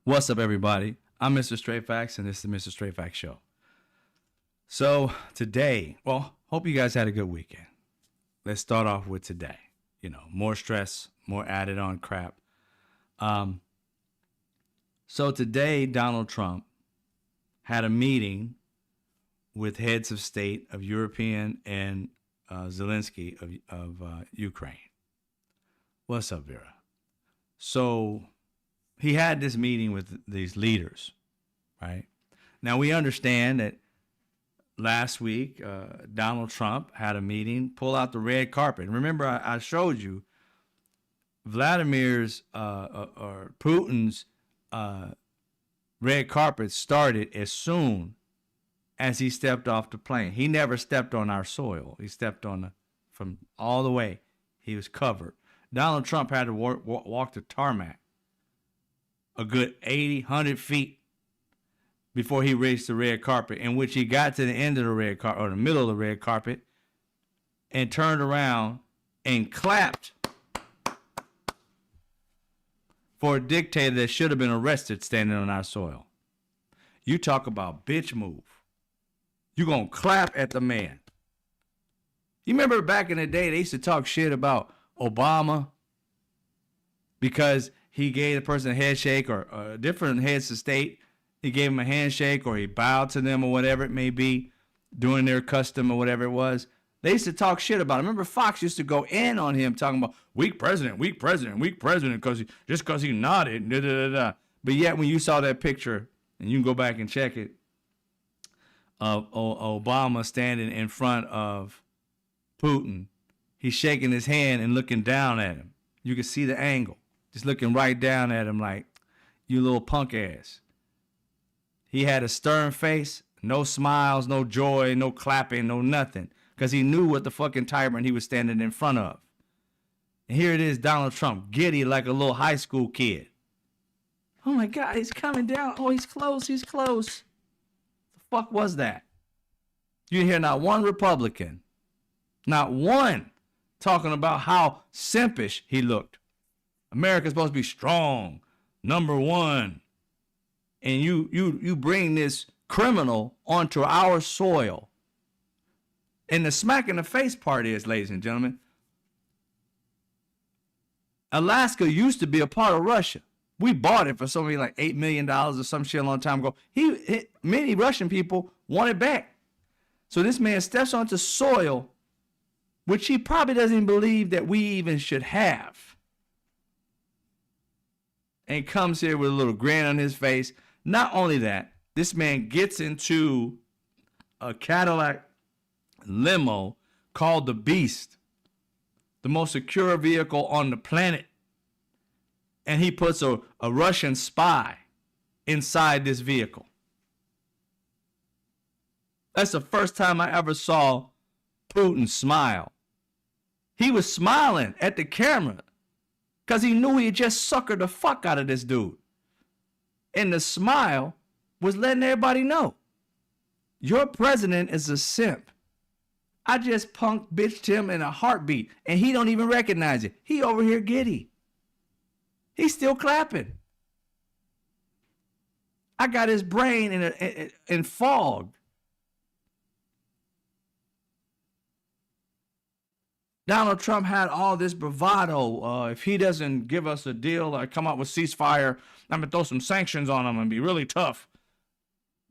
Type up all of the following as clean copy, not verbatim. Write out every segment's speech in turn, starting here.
What's up, everybody? I'm Mr. Straight Facts, and this is the Mr. Straight Facts Show. So today, hope you guys had a good weekend. Let's start off with today. More stress, more added on crap. So today, Donald Trump had a meeting with heads of state of European and Zelensky of Ukraine. What's up, Vera? So he had this meeting with these leaders, right? Now, we understand that last week, Donald Trump had a meeting, pull out the red carpet. Remember, I showed you Vladimir's or Putin's red carpet started as soon as he stepped off the plane. He never stepped on our soil. He stepped on from all the way. He was covered. Donald Trump had to walk the tarmac a good 80, 100 feet before he reached the red carpet, in which he got to the end of the red carpet, or the middle of the red carpet, and turned around and clapped for a dictator that should have been arrested standing on our soil. You talk about bitch move. You gonna clap at the man. You remember back in the day, they used to talk shit about Obama because he gave the person a handshake, or different heads of state. He gave him a handshake, or he bowed to them, or whatever it may be, doing their custom or whatever it was. They used to talk shit about him. Remember, Fox used to go in on him, talking about weak president, just because he nodded. Da, da, da, da. But yet, when you saw that picture, and you can go back and check it, of Obama standing in front of Putin, he's shaking his hand and looking down at him. You can see the angle. Just looking right down at him like, you little punk ass. He had a stern face, no smiles, no joy, no clapping, no nothing. Because he knew what the fucking tyrant he was standing in front of. And here it is, Donald Trump, giddy like a little high school kid. Oh my God, he's coming down. Oh, he's close, he's close. The fuck was that? You hear not one Republican, not one, talking about how simpish he looked. America's supposed to be strong, number one. And you bring this criminal onto our soil. And the smack in the face part is, ladies and gentlemen, Alaska used to be a part of Russia. We bought it for something like $8 million or some shit a long time ago. Many Russian people want it back. So this man steps onto soil, which he probably doesn't even believe that we even should have. And comes here with a little grin on his face. Not only that, this man gets into a Cadillac limo called the Beast, the most secure vehicle on the planet. And he puts a Russian spy inside this vehicle. That's the first time I ever saw Putin smile. He was smiling at the camera because he knew he had just suckered the fuck out of this dude. And the smile was letting everybody know, your president is a simp. I just punk bitched him in a heartbeat, and he don't even recognize it. He over here giddy. He's still clapping. I got his brain in fog. Donald Trump had all this bravado. If he doesn't give us a deal or come up with ceasefire, I'm going to throw some sanctions on him and be really tough.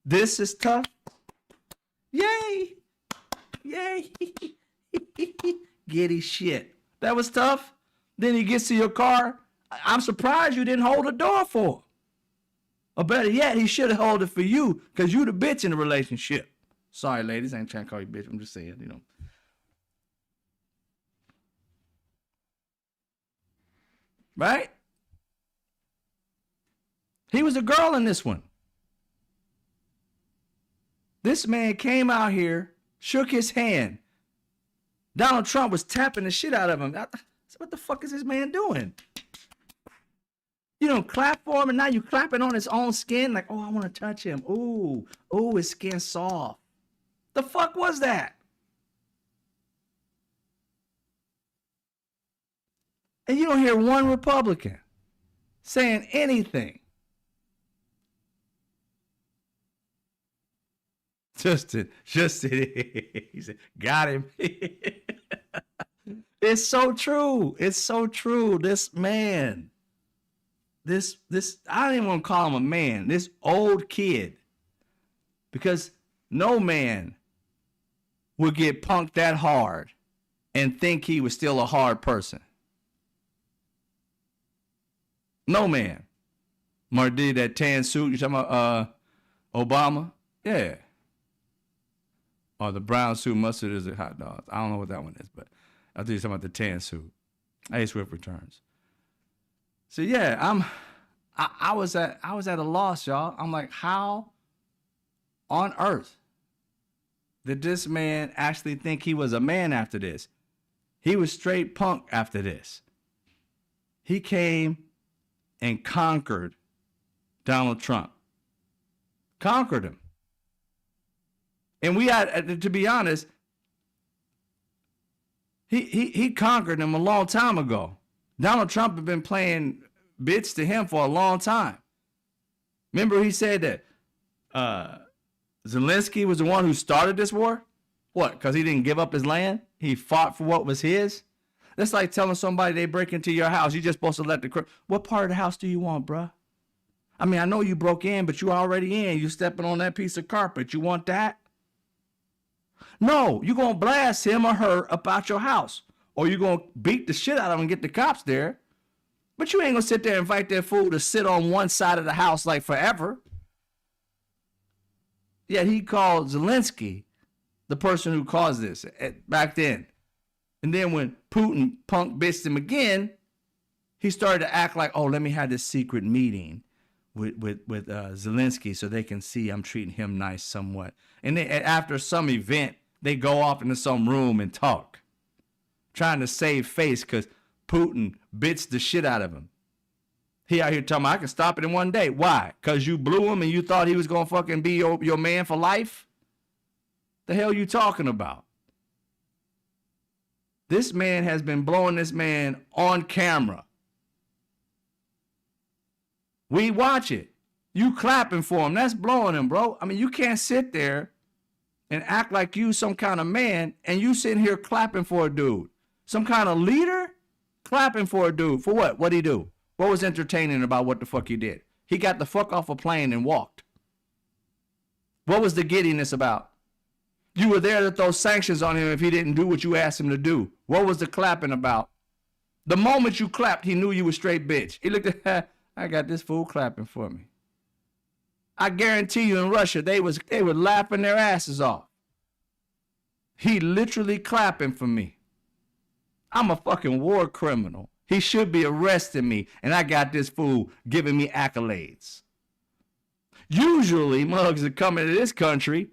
This is tough. Yay. Yay. Giddy shit. That was tough. Then he gets to your car. I'm surprised you didn't hold the door for him. Or better yet, he should have held it for you because you the bitch in the relationship. Sorry, ladies. I ain't trying to call you bitch. I'm just saying, Right? He was a girl in this one. This man came out here, shook his hand. Donald Trump was tapping the shit out of him. What the fuck is this man doing? You don't clap for him, and now you clapping on his own skin like, oh, I want to touch him. Ooh, his skin's soft. The fuck was that? And you don't hear one Republican saying anything. Justin, he said, got him. It's so true. It's so true. This man, this, I don't even want to call him a man, this old kid, because no man would get punked that hard and think he was still a hard person. No man. Marty, that tan suit, you talking about Obama? Yeah. Or the brown suit, mustard is a hot dog. I don't know what that one is, but I'll tell you something about the tan suit. A Swift returns. So yeah, I was at a loss, y'all. I'm like, how on earth did this man actually think he was a man after this? He was straight punk after this. He came and conquered Donald Trump. Conquered him. And we had, to be honest, he conquered him a long time ago. Donald Trump had been playing bitch to him for a long time. Remember he said that Zelensky was the one who started this war? What, because he didn't give up his land? He fought for what was his? That's like telling somebody they break into your house. You're just supposed to let the... What part of the house do you want, bruh? I mean, I know you broke in, but you already in. You stepping on that piece of carpet. You want that? No, you're going to blast him or her about your house. Or you're going to beat the shit out of him and get the cops there. But you ain't going to sit there and invite that fool to sit on one side of the house like forever. Yet he called Zelensky the person who caused this back then. And then when Putin punk bitched him again, he started to act like, oh, let me have this secret meeting with Zelensky so they can see I'm treating him nice somewhat. And then after some event, they go off into some room and talk, trying to save face because Putin bitched the shit out of him. He out here talking about, I can stop it in one day. Why? Because you blew him and you thought he was going to fucking be your man for life? The hell you talking about? This man has been blowing this man on camera. We watch it. You clapping for him. That's blowing him, bro. I mean, you can't sit there and act like you some kind of man and you sitting here clapping for a dude. Some kind of leader clapping for a dude. For what? What'd he do? What was entertaining about what the fuck he did? He got the fuck off a plane and walked. What was the giddiness about? You were there to throw sanctions on him if he didn't do what you asked him to do. What was the clapping about? The moment you clapped, he knew you were straight bitch. He looked at, I got this fool clapping for me. I guarantee you in Russia, they were laughing their asses off. He literally clapping for me. I'm a fucking war criminal. He should be arresting me, and I got this fool giving me accolades. Usually, mugs that come into this country,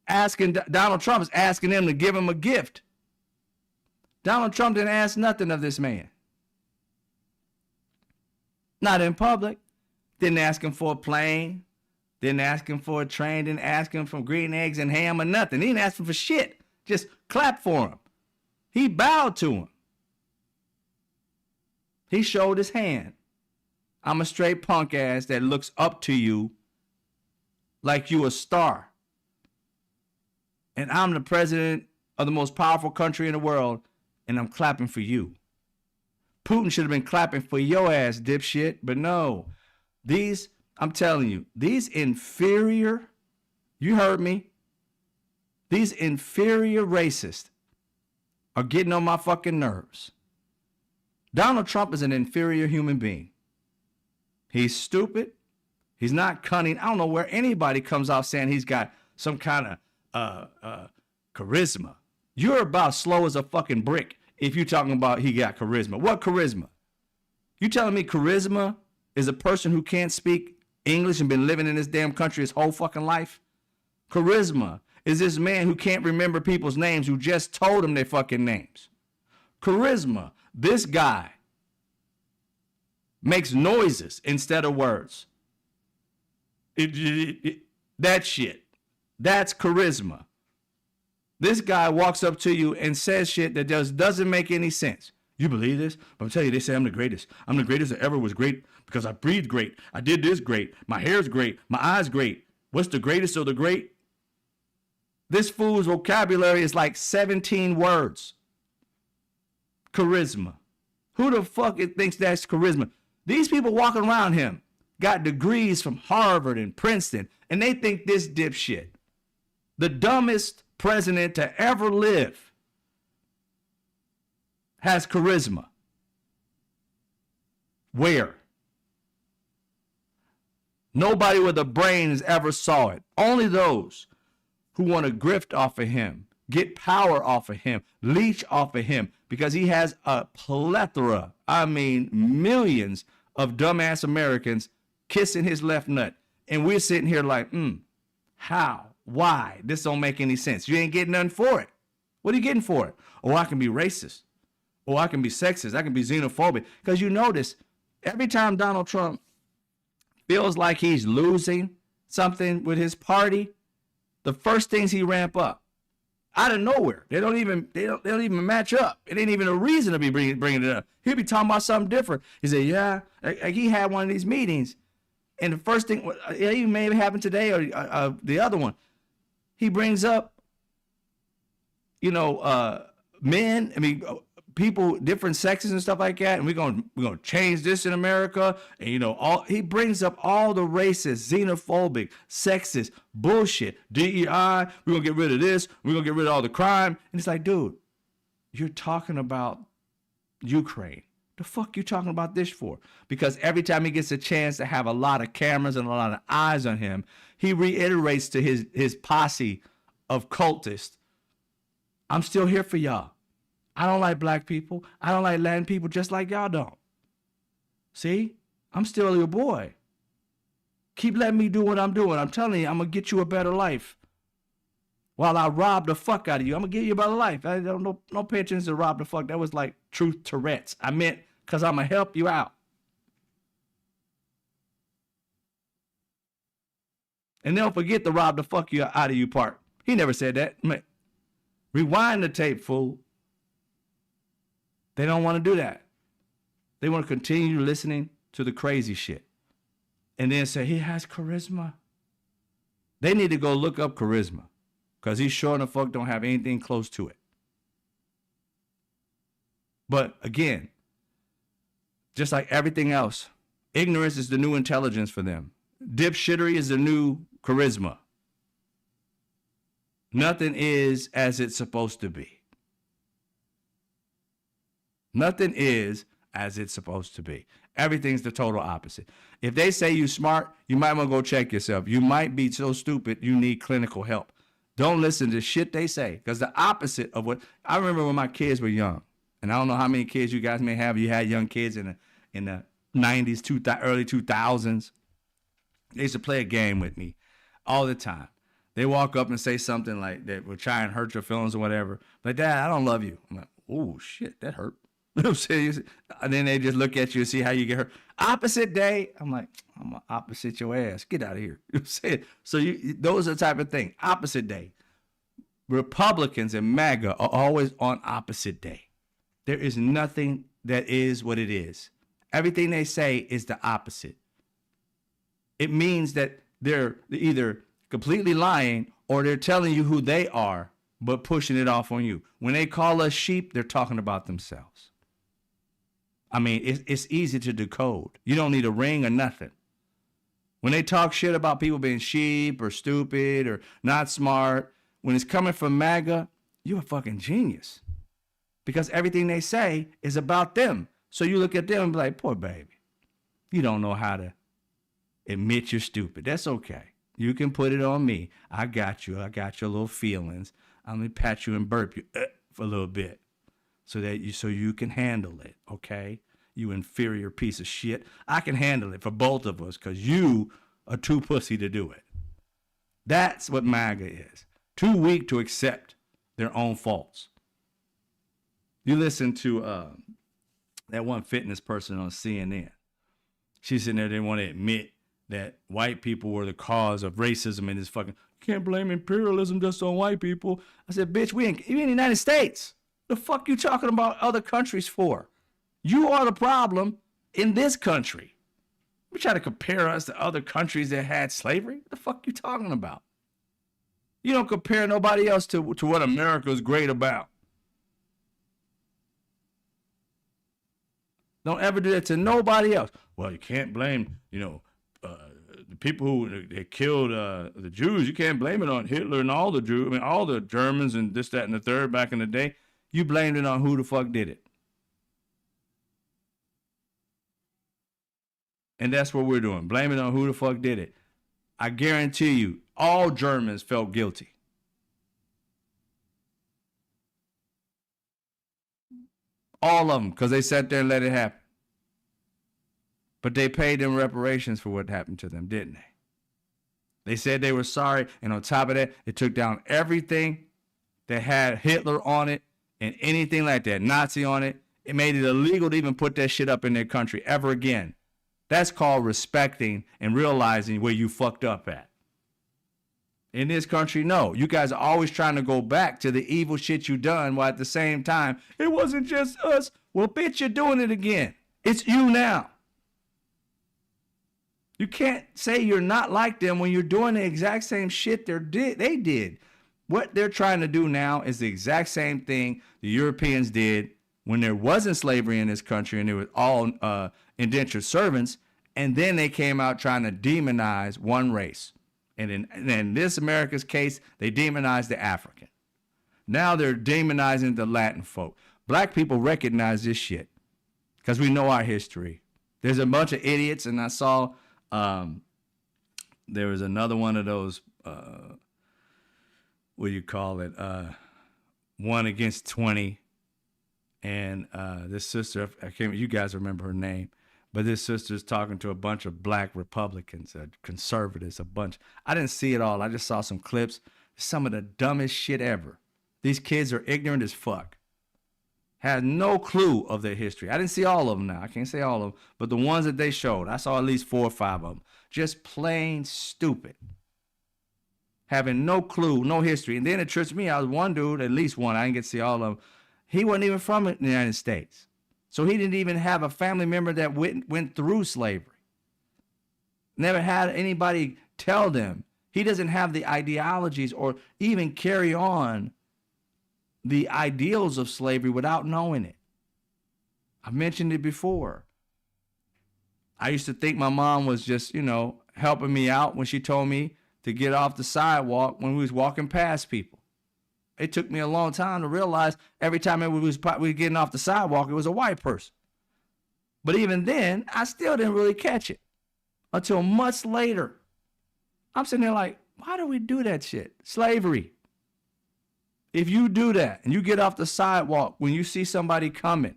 Donald Trump is asking them to give him a gift. Donald Trump didn't ask nothing of this man. Not in public. Didn't ask him for a plane. Didn't ask him for a train. Didn't ask him for green eggs and ham or nothing. He didn't ask him for shit. Just clap for him. He bowed to him. He showed his hand. I'm a straight punk ass that looks up to you like you a star. And I'm the president of the most powerful country in the world, and I'm clapping for you. Putin should have been clapping for your ass, dipshit, but no. I'm telling you, these inferior, you heard me, these inferior racists are getting on my fucking nerves. Donald Trump is an inferior human being. He's stupid. He's not cunning. I don't know where anybody comes out saying he's got some kind of charisma. You're about slow as a fucking brick if you're talking about he got charisma. What charisma? You telling me charisma is a person who can't speak English and been living in this damn country his whole fucking life? Charisma is this man who can't remember people's names who just told him their fucking names. Charisma, this guy makes noises instead of words. That shit. That's charisma. This guy walks up to you and says shit that just doesn't make any sense. You believe this? But I'm telling you, they say I'm the greatest. I'm the greatest that ever was great because I breathe great. I did this great. My hair's great. My eyes great. What's the greatest of the great? This fool's vocabulary is like 17 words. Charisma. Who the fuck thinks that's charisma? These people walking around him got degrees from Harvard and Princeton, and they think this dipshit, the dumbest president to ever live, has charisma. Where? Nobody with a brain has ever saw it. Only those who want to grift off of him, get power off of him, leech off of him, because he has a plethora, I mean millions of dumbass Americans kissing his left nut. And we're sitting here like, how? Why? This don't make any sense. You ain't getting nothing for it. What are you getting for it? Oh, I can be racist. Oh, I can be sexist. I can be xenophobic. Because you notice, every time Donald Trump feels like he's losing something with his party, the first things he ramp up out of nowhere, they don't even match up. It ain't even a reason to be bringing it up. He'll be talking about something different. He said, yeah, like he had one of these meetings, and the first thing, it may have happened today or the other one, he brings up, men. I mean, people, different sexes and stuff like that, and we're gonna change this in America. And he brings up all the racist, xenophobic, sexist bullshit. DEI, we're gonna get rid of this, we're gonna get rid of all the crime. And it's like, dude, you're talking about Ukraine. The fuck you talking about this for? Because every time he gets a chance to have a lot of cameras and a lot of eyes on him, he reiterates to his posse of cultists, I'm still here for y'all. I don't like black people. I don't like Latin people just like y'all don't. See? I'm still your boy. Keep letting me do what I'm doing. I'm telling you, I'm going to get you a better life. While I rob the fuck out of you, I'm going to give you a better life. I don't pay attention to rob the fuck. That was like truth Tourette's. I meant because I'm going to help you out. And don't forget the rob the fuck you out of you part. He never said that. Rewind the tape, fool. They don't want to do that. They want to continue listening to the crazy shit. And then say, he has charisma. They need to go look up charisma. Because he sure the fuck don't have anything close to it. But again, just like everything else, ignorance is the new intelligence for them. Dipshittery is the new charisma. Nothing is as it's supposed to be. Nothing is as it's supposed to be. Everything's the total opposite. If they say you smart, you might want to go check yourself. You might be so stupid you need clinical help. Don't listen to shit they say, because the opposite of what I remember when my kids were young, and I don't know how many kids you guys may have. You had young kids in the 90s, early 2000s. They used to play a game with me all the time. They walk up and say something like that will try and hurt your feelings or whatever. Like, Dad, I don't love you. I'm like, oh shit, that hurt. You know what I'm saying? And then they just look at you and see how you get hurt. Opposite day, I'm like, I'm gonna opposite your ass. Get out of here. You know what I'm saying? So those are the type of thing. Opposite day. Republicans and MAGA are always on opposite day. There is nothing that is what it is. Everything they say is the opposite. It means that they're either completely lying or they're telling you who they are, but pushing it off on you. When they call us sheep, they're talking about themselves. I mean, it's easy to decode. You don't need a ring or nothing. When they talk shit about people being sheep or stupid or not smart, when it's coming from MAGA, you're a fucking genius. Because everything they say is about them. So you look at them and be like, poor baby, you don't know how to admit you're stupid. That's okay. You can put it on me. I got you. I got your little feelings. I'm going to pat you and burp you for a little bit. So you can handle it, okay? You inferior piece of shit. I can handle it for both of us because you are too pussy to do it. That's what MAGA is. Too weak to accept their own faults. You listen to that one fitness person on CNN. She's sitting there, they want to admit that white people were the cause of racism in this fucking, can't blame imperialism just on white people. I said, bitch, we in the United States. The fuck you talking about other countries for? You are the problem in this country. You try to compare us to other countries that had slavery? What the fuck you talking about? You don't compare nobody else to what America is great about. Don't ever do that to nobody else. Well, you can't blame, the people who they killed the Jews. You can't blame it on Hitler and all the Jews. I mean, all the Germans and this, that, and the third back in the day. You blamed it on who the fuck did it. And that's what we're doing. Blame it on who the fuck did it. I guarantee you, all Germans felt guilty. All of them, because they sat there and let it happen. But they paid them reparations for what happened to them, didn't they? They said they were sorry, and on top of that, they took down everything that had Hitler on it and anything like that, Nazi on it. It made it illegal to even put that shit up in their country ever again. That's called respecting and realizing where you fucked up at. In this country, no. You guys are always trying to go back to the evil shit you done, while at the same time, it wasn't just us. Well, bitch, you're doing it again. It's you now. You can't say you're not like them when you're doing the exact same shit they did. What they're trying to do now is the exact same thing the Europeans did when there wasn't slavery in this country and it was all indentured servants. And then they came out trying to demonize one race. And in this America's case, they demonized the African. Now they're demonizing the Latin folk. Black people recognize this shit because we know our history. There's a bunch of idiots, and I saw there was another one of those, what do you call it, 1 against 20. And this sister, I can't, you guys remember her name, but this sister's talking to a bunch of black Republicans, conservatives, a bunch. I didn't see it all. I just saw some clips. Some of the dumbest shit ever. These kids are ignorant as fuck. Had no clue of their history. I didn't see all of them now. I can't say all of them. But the ones that they showed, I saw at least 4 or 5 of them. Just plain stupid. Having no clue, no history. And then it trips me out. One dude, at least one, I didn't get to see all of them. He wasn't even from the United States. So he didn't even have a family member that went through slavery. Never had anybody tell them. He doesn't have the ideologies or even carry on the ideals of slavery without knowing it. I've mentioned it before. I used to think my mom was just, helping me out when she told me to get off the sidewalk when we was walking past people. It took me a long time to realize every time we was getting off the sidewalk, it was a white person. But even then, I still didn't really catch it until much later. I'm sitting there like, why do we do that shit? Slavery. If you do that and you get off the sidewalk when you see somebody coming,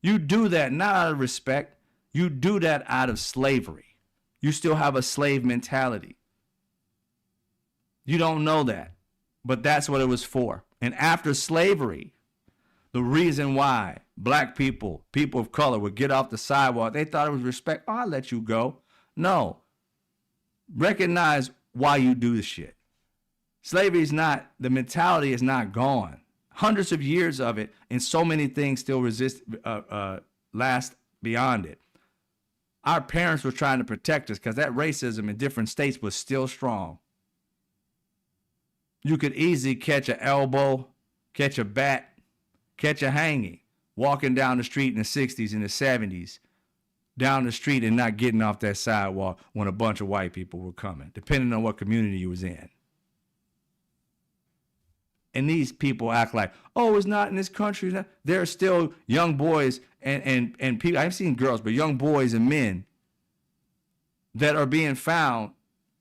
you do that not out of respect. You do that out of slavery. You still have a slave mentality. You don't know that, but that's what it was for. And after slavery, the reason why black people, people of color would get off the sidewalk, they thought it was respect. Oh, I'll let you go. No. Recognize why you do the shit. Slavery is not, the mentality is not gone. Hundreds of years of it, and so many things still last beyond it. Our parents were trying to protect us because that racism in different states was still strong. You could easily catch an elbow, catch a bat, catch a hanging, walking down the street in the 60s and the 70s, down the street and not getting off that sidewalk when a bunch of white people were coming, depending on what community you was in. And these people act like, oh, it's not in this country. There are still young boys and people, I've seen girls, but young boys and men that are being found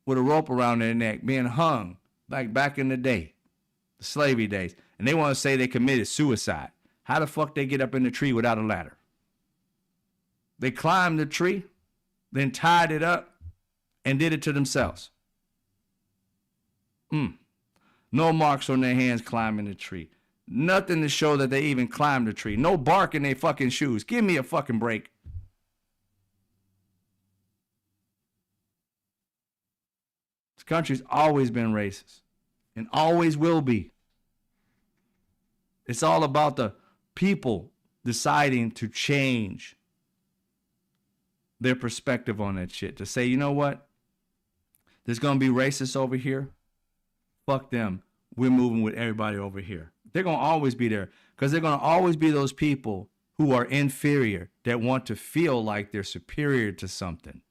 with a rope around their neck, being hung like back in the day, the slavery days. And they want to say they committed suicide. How the fuck they get up in the tree without a ladder? They climbed the tree, then tied it up and did it to themselves. No marks on their hands climbing the tree. Nothing to show that they even climbed the tree. No bark in their fucking shoes. Give me a fucking break. This country's always been racist and always will be. It's all about the people deciding to change their perspective on that shit. To say, you know what? There's going to be racists over here. Fuck them. We're moving with everybody over here. They're going to always be there because they're going to always be those people who are inferior that want to feel like they're superior to something.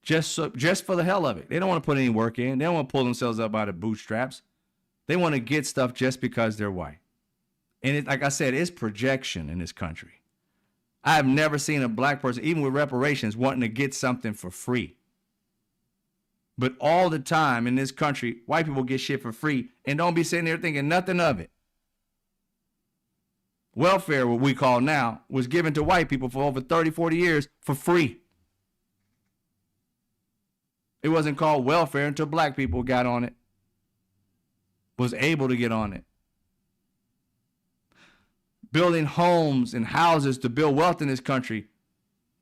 Just for the hell of it. They don't want to put any work in. They don't want to pull themselves up by the bootstraps. They want to get stuff just because they're white. And it, like I said, it's projection in this country. I've never seen a black person, even with reparations, wanting to get something for free. But all the time in this country, white people get shit for free and don't be sitting there thinking nothing of it. Welfare, what we call now, was given to white people for over 30, 40 years for free. It wasn't called welfare until black people got on it, was able to get on it. Building homes and houses to build wealth in this country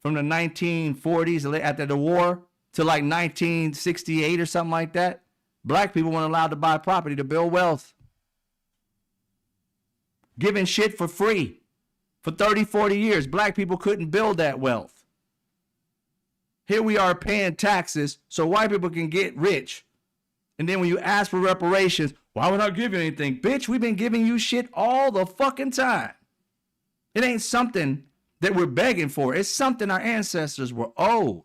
from the 1940s after the war to like 1968 or something like that. Black people weren't allowed to buy property to build wealth. Giving shit for free. For 30, 40 years, black people couldn't build that wealth. Here we are paying taxes so white people can get rich. And then when you ask for reparations, why would I give you anything? Bitch, we've been giving you shit all the fucking time. It ain't something that we're begging for. It's something our ancestors were owed.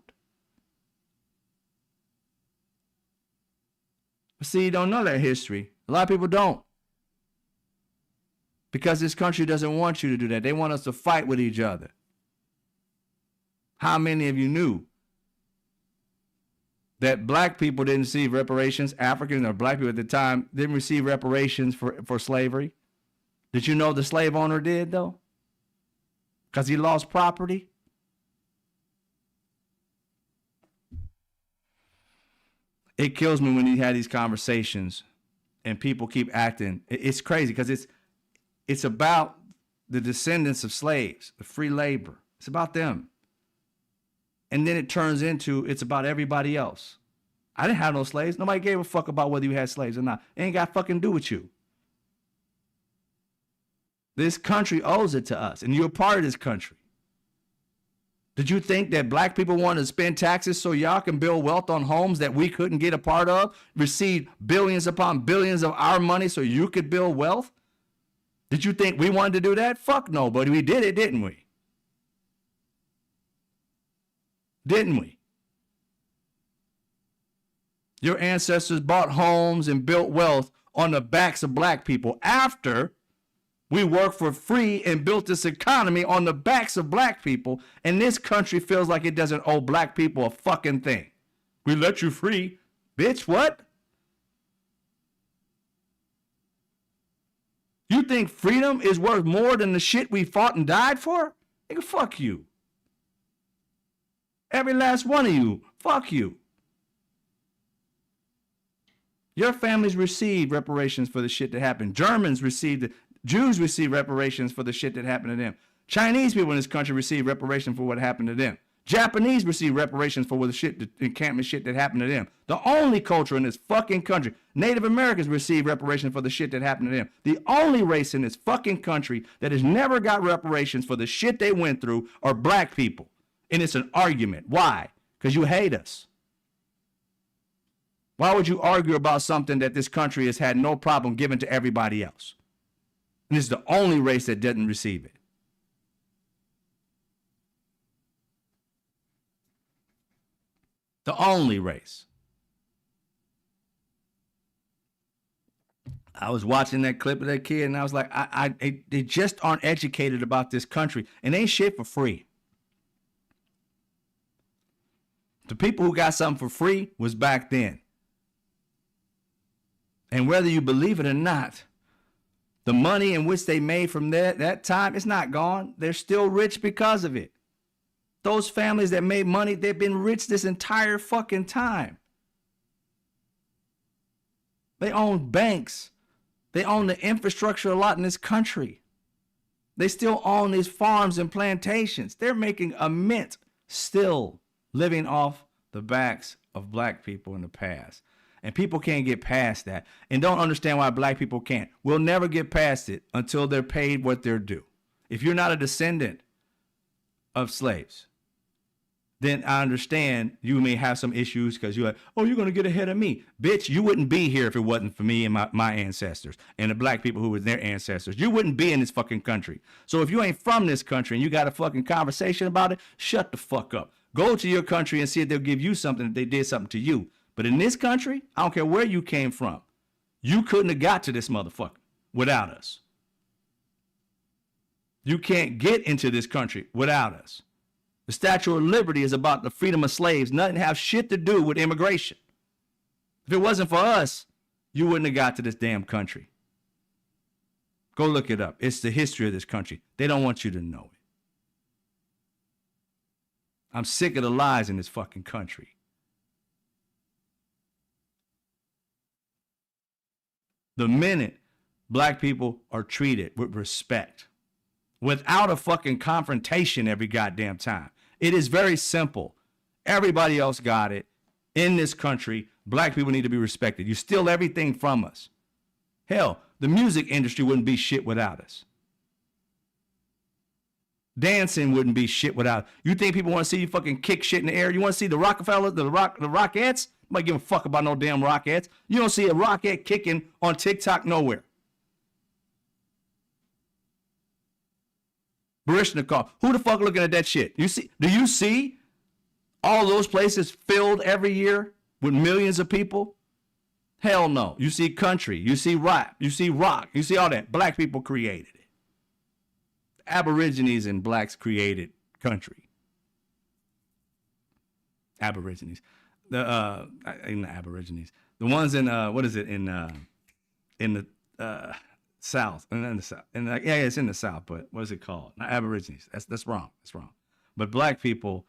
But see, you don't know that history. A lot of people don't. Because this country doesn't want you to do that. They want us to fight with each other. How many of you knew that black people didn't receive reparations? Africans or black people at the time didn't receive reparations for slavery. Did you know the slave owner did, though? Because he lost property. It kills me when you have these conversations and people keep acting. It's crazy because it's about the descendants of slaves, the free labor. It's about them. And then it turns into it's about everybody else. I didn't have no slaves. Nobody gave a fuck about whether you had slaves or not. It ain't got fucking do with you. This country owes it to us, and you're a part of this country. Did you think that black people want to spend taxes so y'all can build wealth on homes that we couldn't get a part of? Receive billions upon billions of our money so you could build wealth? Did you think we wanted to do that? Fuck no, but we did it, didn't we? Didn't we? Your ancestors bought homes and built wealth on the backs of black people after we worked for free and built this economy on the backs of black people, and this country feels like it doesn't owe black people a fucking thing. We let you free. Bitch, what? You think freedom is worth more than the shit we fought and died for? Nigga, fuck you. Every last one of you, fuck you. Your families received reparations for the shit that happened. Germans received it. Jews received reparations for the shit that happened to them. Chinese people in this country received reparations for what happened to them. Japanese received reparations for the encampment shit that happened to them. The only culture in this fucking country, Native Americans received reparations for the shit that happened to them. The only race in this fucking country that has never got reparations for the shit they went through are black people. And it's an argument. Why? Because you hate us. Why would you argue about something that this country has had no problem giving to everybody else? And it's the only race that didn't receive it. The only race. I was watching that clip of that kid and I was like, they just aren't educated about this country. And ain't shit for free. The people who got something for free was back then. And whether you believe it or not, the money in which they made from that time, it's not gone. They're still rich because of it. Those families that made money, they've been rich this entire fucking time. They own banks. They own the infrastructure a lot in this country. They still own these farms and plantations. They're making a mint still living off the backs of black people in the past. And people can't get past that and don't understand why black people can't. We'll never get past it until they're paid what they're due. If you're not a descendant of slaves, then I understand you may have some issues because you're like, oh, you're going to get ahead of me. Bitch, you wouldn't be here if it wasn't for me and my ancestors and the black people who were their ancestors. You wouldn't be in this fucking country. So if you ain't from this country and you got a fucking conversation about it, shut the fuck up. Go to your country and see if they'll give you something if they did something to you. But in this country, I don't care where you came from. You couldn't have got to this motherfucker without us. You can't get into this country without us. The Statue of Liberty is about the freedom of slaves. Nothing have shit to do with immigration. If it wasn't for us, you wouldn't have got to this damn country. Go look it up. It's the history of this country. They don't want you to know it. I'm sick of the lies in this fucking country. The minute black people are treated with respect, without a fucking confrontation every goddamn time. It is very simple. Everybody else got it. In this country, black people need to be respected. You steal everything from us. Hell, the music industry wouldn't be shit without us. Dancing wouldn't be shit without. You think people want to see you fucking kick shit in the air? You want to see the Rockefellers, the Rockettes? Nobody give a fuck about no damn Rockettes. You don't see a Rockette kicking on TikTok nowhere. Barishnikov. Who the fuck looking at that shit? You see? Do you see all those places filled every year with millions of people? Hell no. You see country. You see rap. You see rock. You see all that. Black people created it. Aborigines and blacks created country. Aborigines. The Aborigines. The ones in what is it in the South, and in the South, and yeah, it's in the South, but what is it called? Not Aborigines. That's wrong. That's wrong. But black people,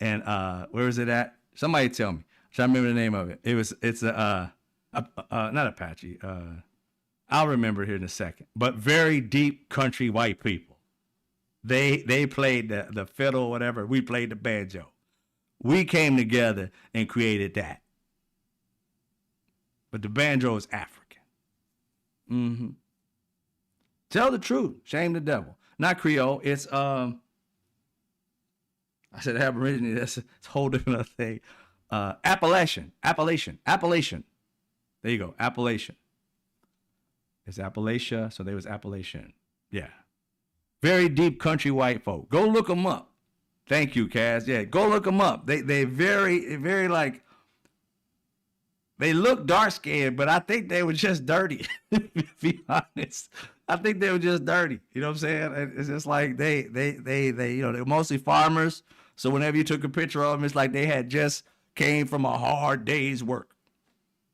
and where is it at? Somebody tell me. I'm trying to remember the name of it. It's not Apache. I'll remember it here in a second. But very deep country white people. They played the fiddle, whatever. We played the banjo. We came together and created that. But the banjo is African. Mm-hmm. Tell the truth. Shame the devil. Not Creole. It's I said Aborigine. That's a whole different thing. Appalachian. There you go. Appalachian. It's Appalachia. So they was Appalachian. Yeah. Very deep country white folk. Go look them up. Thank you, Kaz. Yeah, go look them up. They very like. They look dark skinned, but I think they were just dirty. To be honest, I think they were just dirty. You know what I'm saying? It's just like they they're mostly farmers. So whenever you took a picture of them, it's like they had just came from a hard day's work.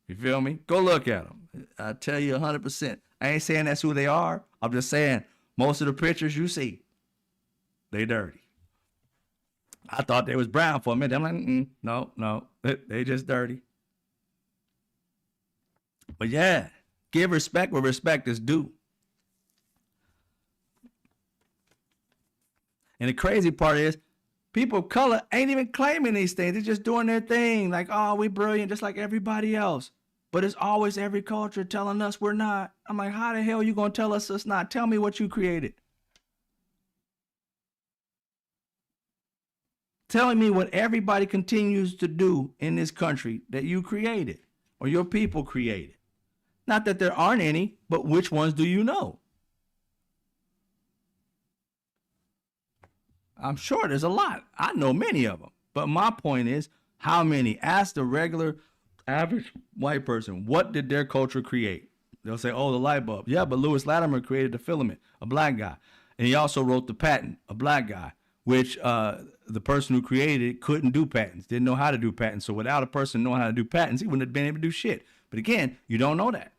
You feel me? Go look at them. I tell you 100%. I ain't saying that's who they are. I'm just saying most of the pictures you see, they dirty. I thought they was brown for a minute. I'm like, no, they just dirty. But yeah, give respect where respect is due. And the crazy part is, people of color ain't even claiming these things. They're just doing their thing. Like, oh, we brilliant just like everybody else. But it's always every culture telling us we're not. I'm like, how the hell are you going to tell us it's not? Tell me what you created. Telling me what everybody continues to do in this country that you created or your people created. Not that there aren't any, but which ones do you know? I'm sure there's a lot. I know many of them. But my point is, how many? Ask the regular, average white person, what did their culture create? They'll say, oh, the light bulb. Yeah, but Lewis Latimer created the filament, a black guy. And he also wrote the patent, a black guy, which the person who created it couldn't do patents, didn't know how to do patents. So without a person knowing how to do patents, he wouldn't have been able to do shit. But again, you don't know that.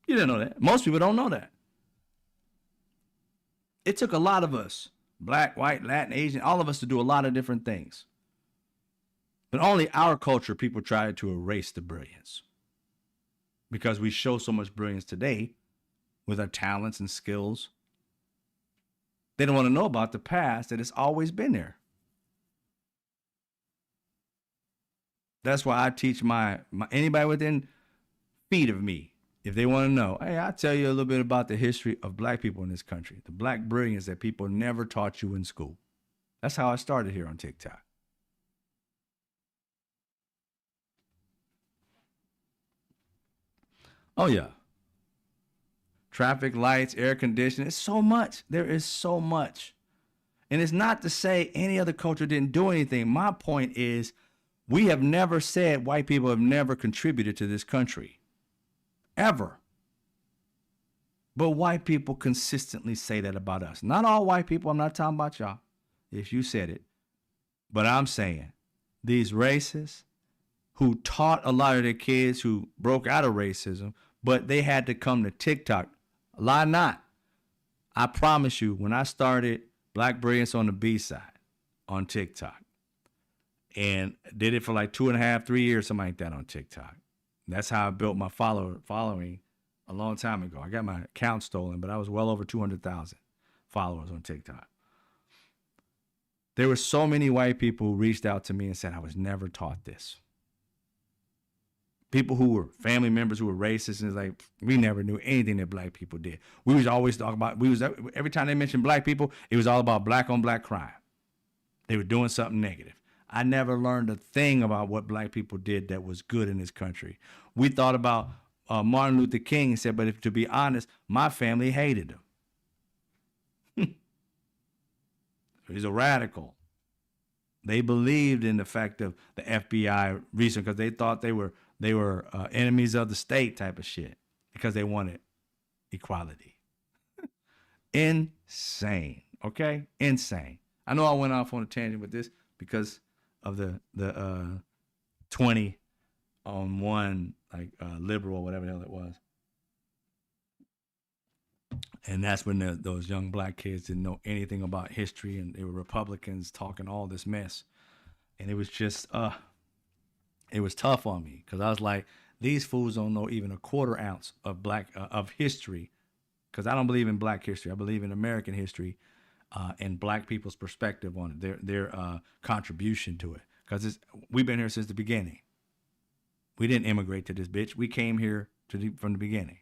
You didn't know that. Most people don't know that. It took a lot of us, black, white, Latin, Asian, all of us to do a lot of different things. But only our culture, people try to erase the brilliance. Because we show so much brilliance today with our talents and skills. They don't want to know about the past, that it's always been there. That's why I teach my anybody within feet of me, if they want to know, hey, I'll tell you a little bit about the history of black people in this country, the black brilliance that people never taught you in school. That's how I started here on TikTok. Oh yeah. Traffic lights, air conditioning. It's so much. There is so much. And it's not to say any other culture didn't do anything. My point is, we have never said white people have never contributed to this country. Ever. But white people consistently say that about us. Not all white people. I'm not talking about y'all, if you said it. But I'm saying these racists who taught a lot of their kids who broke out of racism, but they had to come to TikTok. Lie not. I promise you, when I started Black Brilliance on the B side on TikTok, and did it for like 2.5, 3 years, something like that on TikTok. That's how I built my following a long time ago. I got my account stolen, but I was well over 200,000 followers on TikTok. There were so many white people who reached out to me and said I was never taught this. People who were family members who were racist, and it's like, we never knew anything that black people did. We was always talking about, every time they mentioned black people, it was all about black on black crime. They were doing something negative. I never learned a thing about what black people did that was good in this country. We thought about Martin Luther King and said, but if, to be honest, my family hated him. He's a radical. They believed in the fact of the FBI reason because they thought they were enemies of the state type of shit because they wanted equality. Insane. Okay? Insane. I know I went off on a tangent with this because of the 20 on 1 like liberal, whatever the hell it was. And that's when those young black kids didn't know anything about history, and they were Republicans talking all this mess. And it was just, it was tough on me because I was like, these fools don't know even a quarter ounce of of history, because I don't believe in black history. I believe in American history and black people's perspective on it, their contribution to it. Because we've been here since the beginning. We didn't immigrate to this bitch. We came here from the beginning.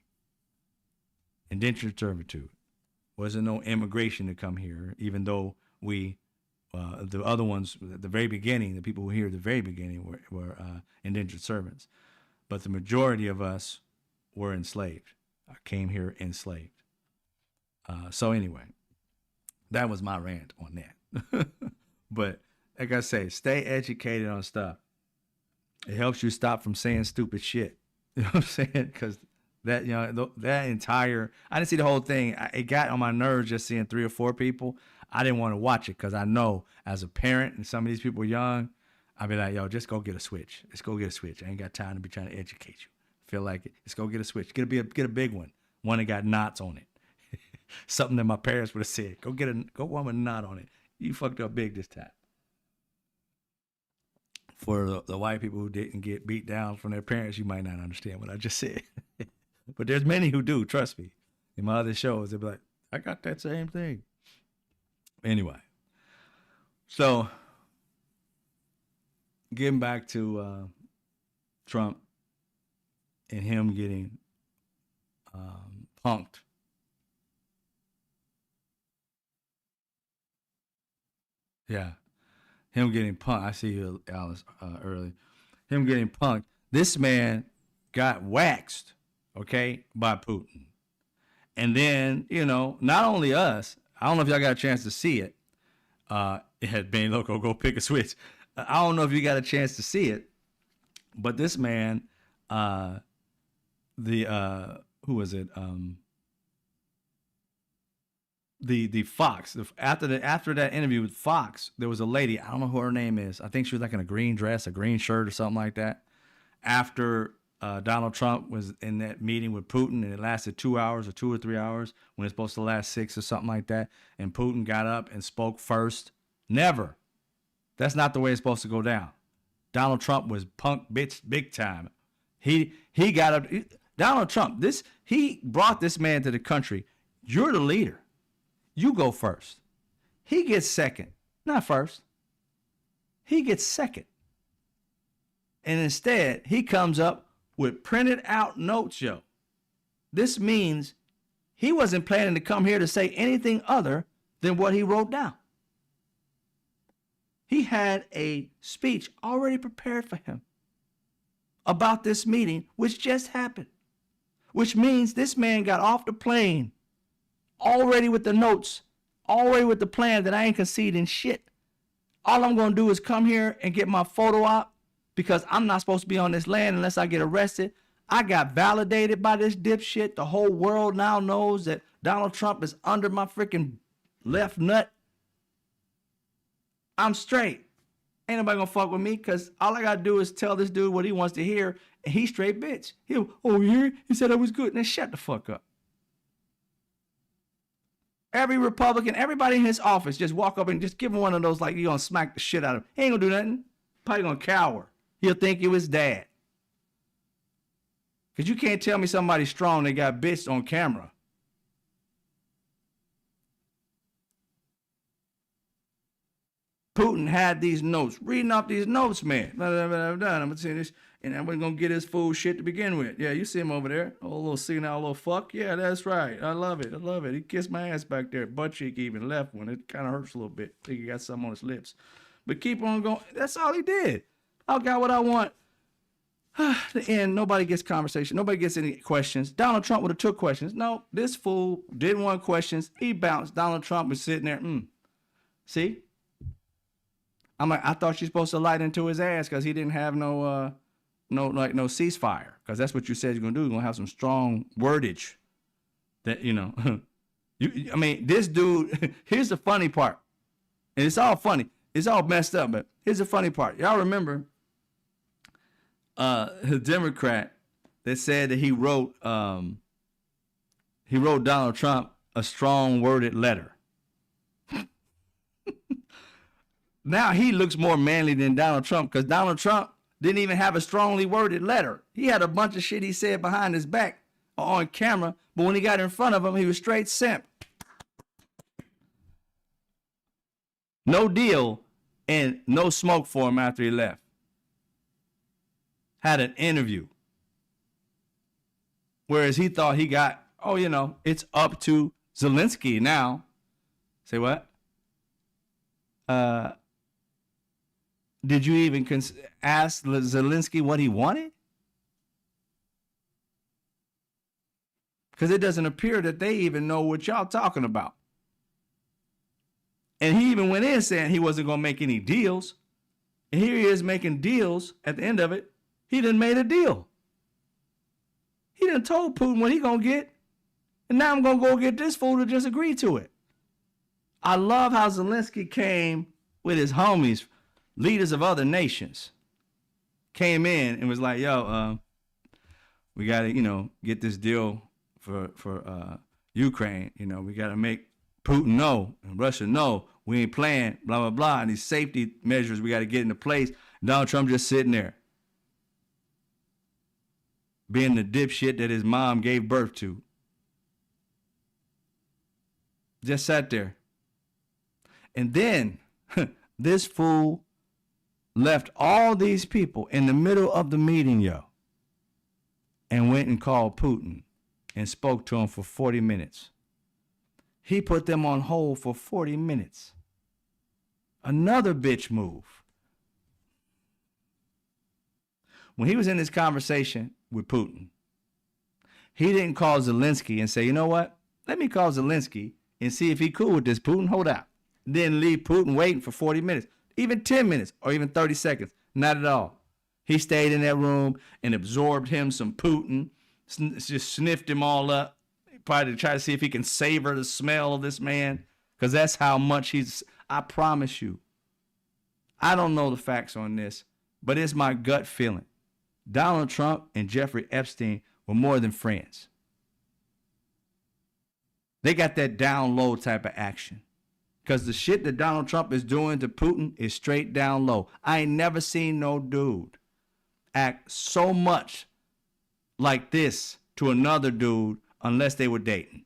Indentured servitude. Wasn't no immigration to come here, even though we, the other ones, at the very beginning, the people who were here at the very beginning were indentured servants. But the majority of us were enslaved, came here enslaved. So anyway, that was my rant on that. But like I say, stay educated on stuff. It helps you stop from saying stupid shit. You know what I'm saying? Because that, that entire, I didn't see the whole thing. It got on my nerves just seeing 3 or 4 people. I didn't want to watch it because I know as a parent and some of these people are young, I'd be like, yo, just go get a switch. Let's go get a switch. I ain't got time to be trying to educate you. Feel like it. Let's go get a switch. Get a big one. One that got knots on it. Something that my parents would have said. Go one with a knot on it. You fucked up big this time. For the white people who didn't get beat down from their parents, you might not understand what I just said. But there's many who do, trust me. In my other shows, they'll be like, I got that same thing. Anyway. So, getting back to Trump and him getting punked. Yeah. Him getting punked. I see you, Alice, early. Him getting punked. This man got waxed, okay, by Putin. And then, not only us, I don't know if y'all got a chance to see it. It had been loco, go pick a switch. I don't know if you got a chance to see it, but this man, who was it? The Fox. After that interview with Fox, there was a lady. I don't know who her name is. I think she was like in a green dress, a green shirt, or something like that. After Donald Trump was in that meeting with Putin, and it lasted 2 hours or 2 or 3 hours when it's supposed to last 6 or something like that. And Putin got up and spoke first. Never. That's not the way it's supposed to go down. Donald Trump was punk bitch big time. He got up. Donald Trump, he brought this man to the country. You're the leader. You go first. He gets second, not first. He gets second. And instead, he comes up with printed out notes, yo. This means he wasn't planning to come here to say anything other than what he wrote down. had a speech already prepared for him about this meeting, which just happened, which means this man got off the plane already with the notes, already with the plan that I ain't conceding shit. All I'm going to do is come here and get my photo op because I'm not supposed to be on this land unless I get arrested. I got validated by this dipshit. The whole world now knows that Donald Trump is under my freaking left nut. I'm straight. Ain't nobody gonna fuck with me because all I gotta do is tell this dude what he wants to hear, and he's straight bitch. He'll, oh, yeah, he said I was good. Then shut the fuck up. Every Republican, everybody in his office, just walk up and just give him one of those like you gonna smack the shit out of him. He ain't gonna do nothing. Probably gonna cower. He'll think you his dad. Because you can't tell me somebody's strong, they got bitched on camera. Putin had these notes, reading off these notes, man. I'm gonna say this, and I'm gonna get his fool shit to begin with. Yeah, you see him over there, oh, little senile little fuck. Yeah, that's right. I love it. I love it. He kissed my ass back there, butt cheek even left one. It kind of hurts a little bit. I think he got something on his lips, but keep on going. That's all he did. I got what I want. The end. Nobody gets conversation. Nobody gets any questions. Donald Trump would have took questions. No, this fool didn't want questions. He bounced. Donald Trump was sitting there. See. I'm like, I thought you're supposed to light into his ass because he didn't have no ceasefire. Because that's what you said you're gonna do. You're gonna have some strong wordage. That I mean, this dude. Here's the funny part, and it's all funny. It's all messed up, but here's the funny part. Y'all remember the Democrat that said that he wrote Donald Trump a strong worded letter. Now he looks more manly than Donald Trump because Donald Trump didn't even have a strongly worded letter. He had a bunch of shit he said behind his back or on camera, but when he got in front of him, he was straight simp. No deal and no smoke for him after he left. Had an interview. Whereas he thought he got, it's up to Zelensky now. Say what? Did you even ask Zelensky what he wanted? Because it doesn't appear that they even know what y'all talking about. And he even went in saying he wasn't going to make any deals. And here he is making deals. At the end of it, he done made a deal. He done told Putin what he going to get. And now I'm going to go get this fool to just agree to it. I love how Zelensky came with his homies, leaders of other nations, came in and was like, yo, we got to, get this deal for Ukraine. We got to make Putin know and Russia know we ain't playing, blah, blah, blah. And these safety measures we got to get into place. Donald Trump just sitting there being the dipshit that his mom gave birth to. Just sat there. And then this fool left all these people in the middle of the meeting, and went and called Putin and spoke to him for 40 minutes. He put them on hold for 40 minutes. Another bitch move. When he was in this conversation with Putin, he didn't call Zelensky and say, you know what? Let me call Zelensky and see if he cool with this, Putin. Hold out. Then leave Putin waiting for 40 minutes, even 10 minutes or even 30 seconds. Not at all. He stayed in that room and absorbed him some Putin, just sniffed him all up, probably to try to see if he can savor the smell of this man, because that's how much I promise you. I don't know the facts on this, but it's my gut feeling. Donald Trump and Jeffrey Epstein were more than friends. They got that down low type of action. Because the shit that Donald Trump is doing to Putin is straight down low. I ain't never seen no dude act so much like this to another dude unless they were dating.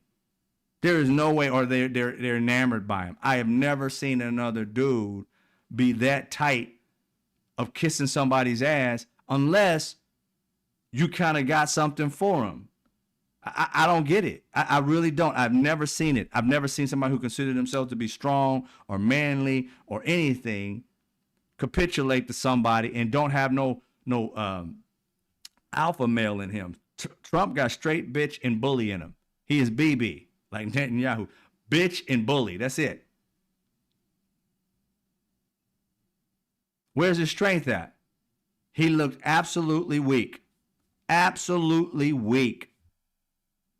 There is no way, or they're enamored by him. I have never seen another dude be that tight of kissing somebody's ass unless you kind of got something for him. I don't get it. I really don't. I've never seen it. I've never seen somebody who considered themselves to be strong or manly or anything capitulate to somebody and don't have no alpha male in him. Trump got straight bitch and bully in him. He is BB, like Netanyahu. Bitch and bully. That's it. Where's his strength at? He looked absolutely weak. Absolutely weak.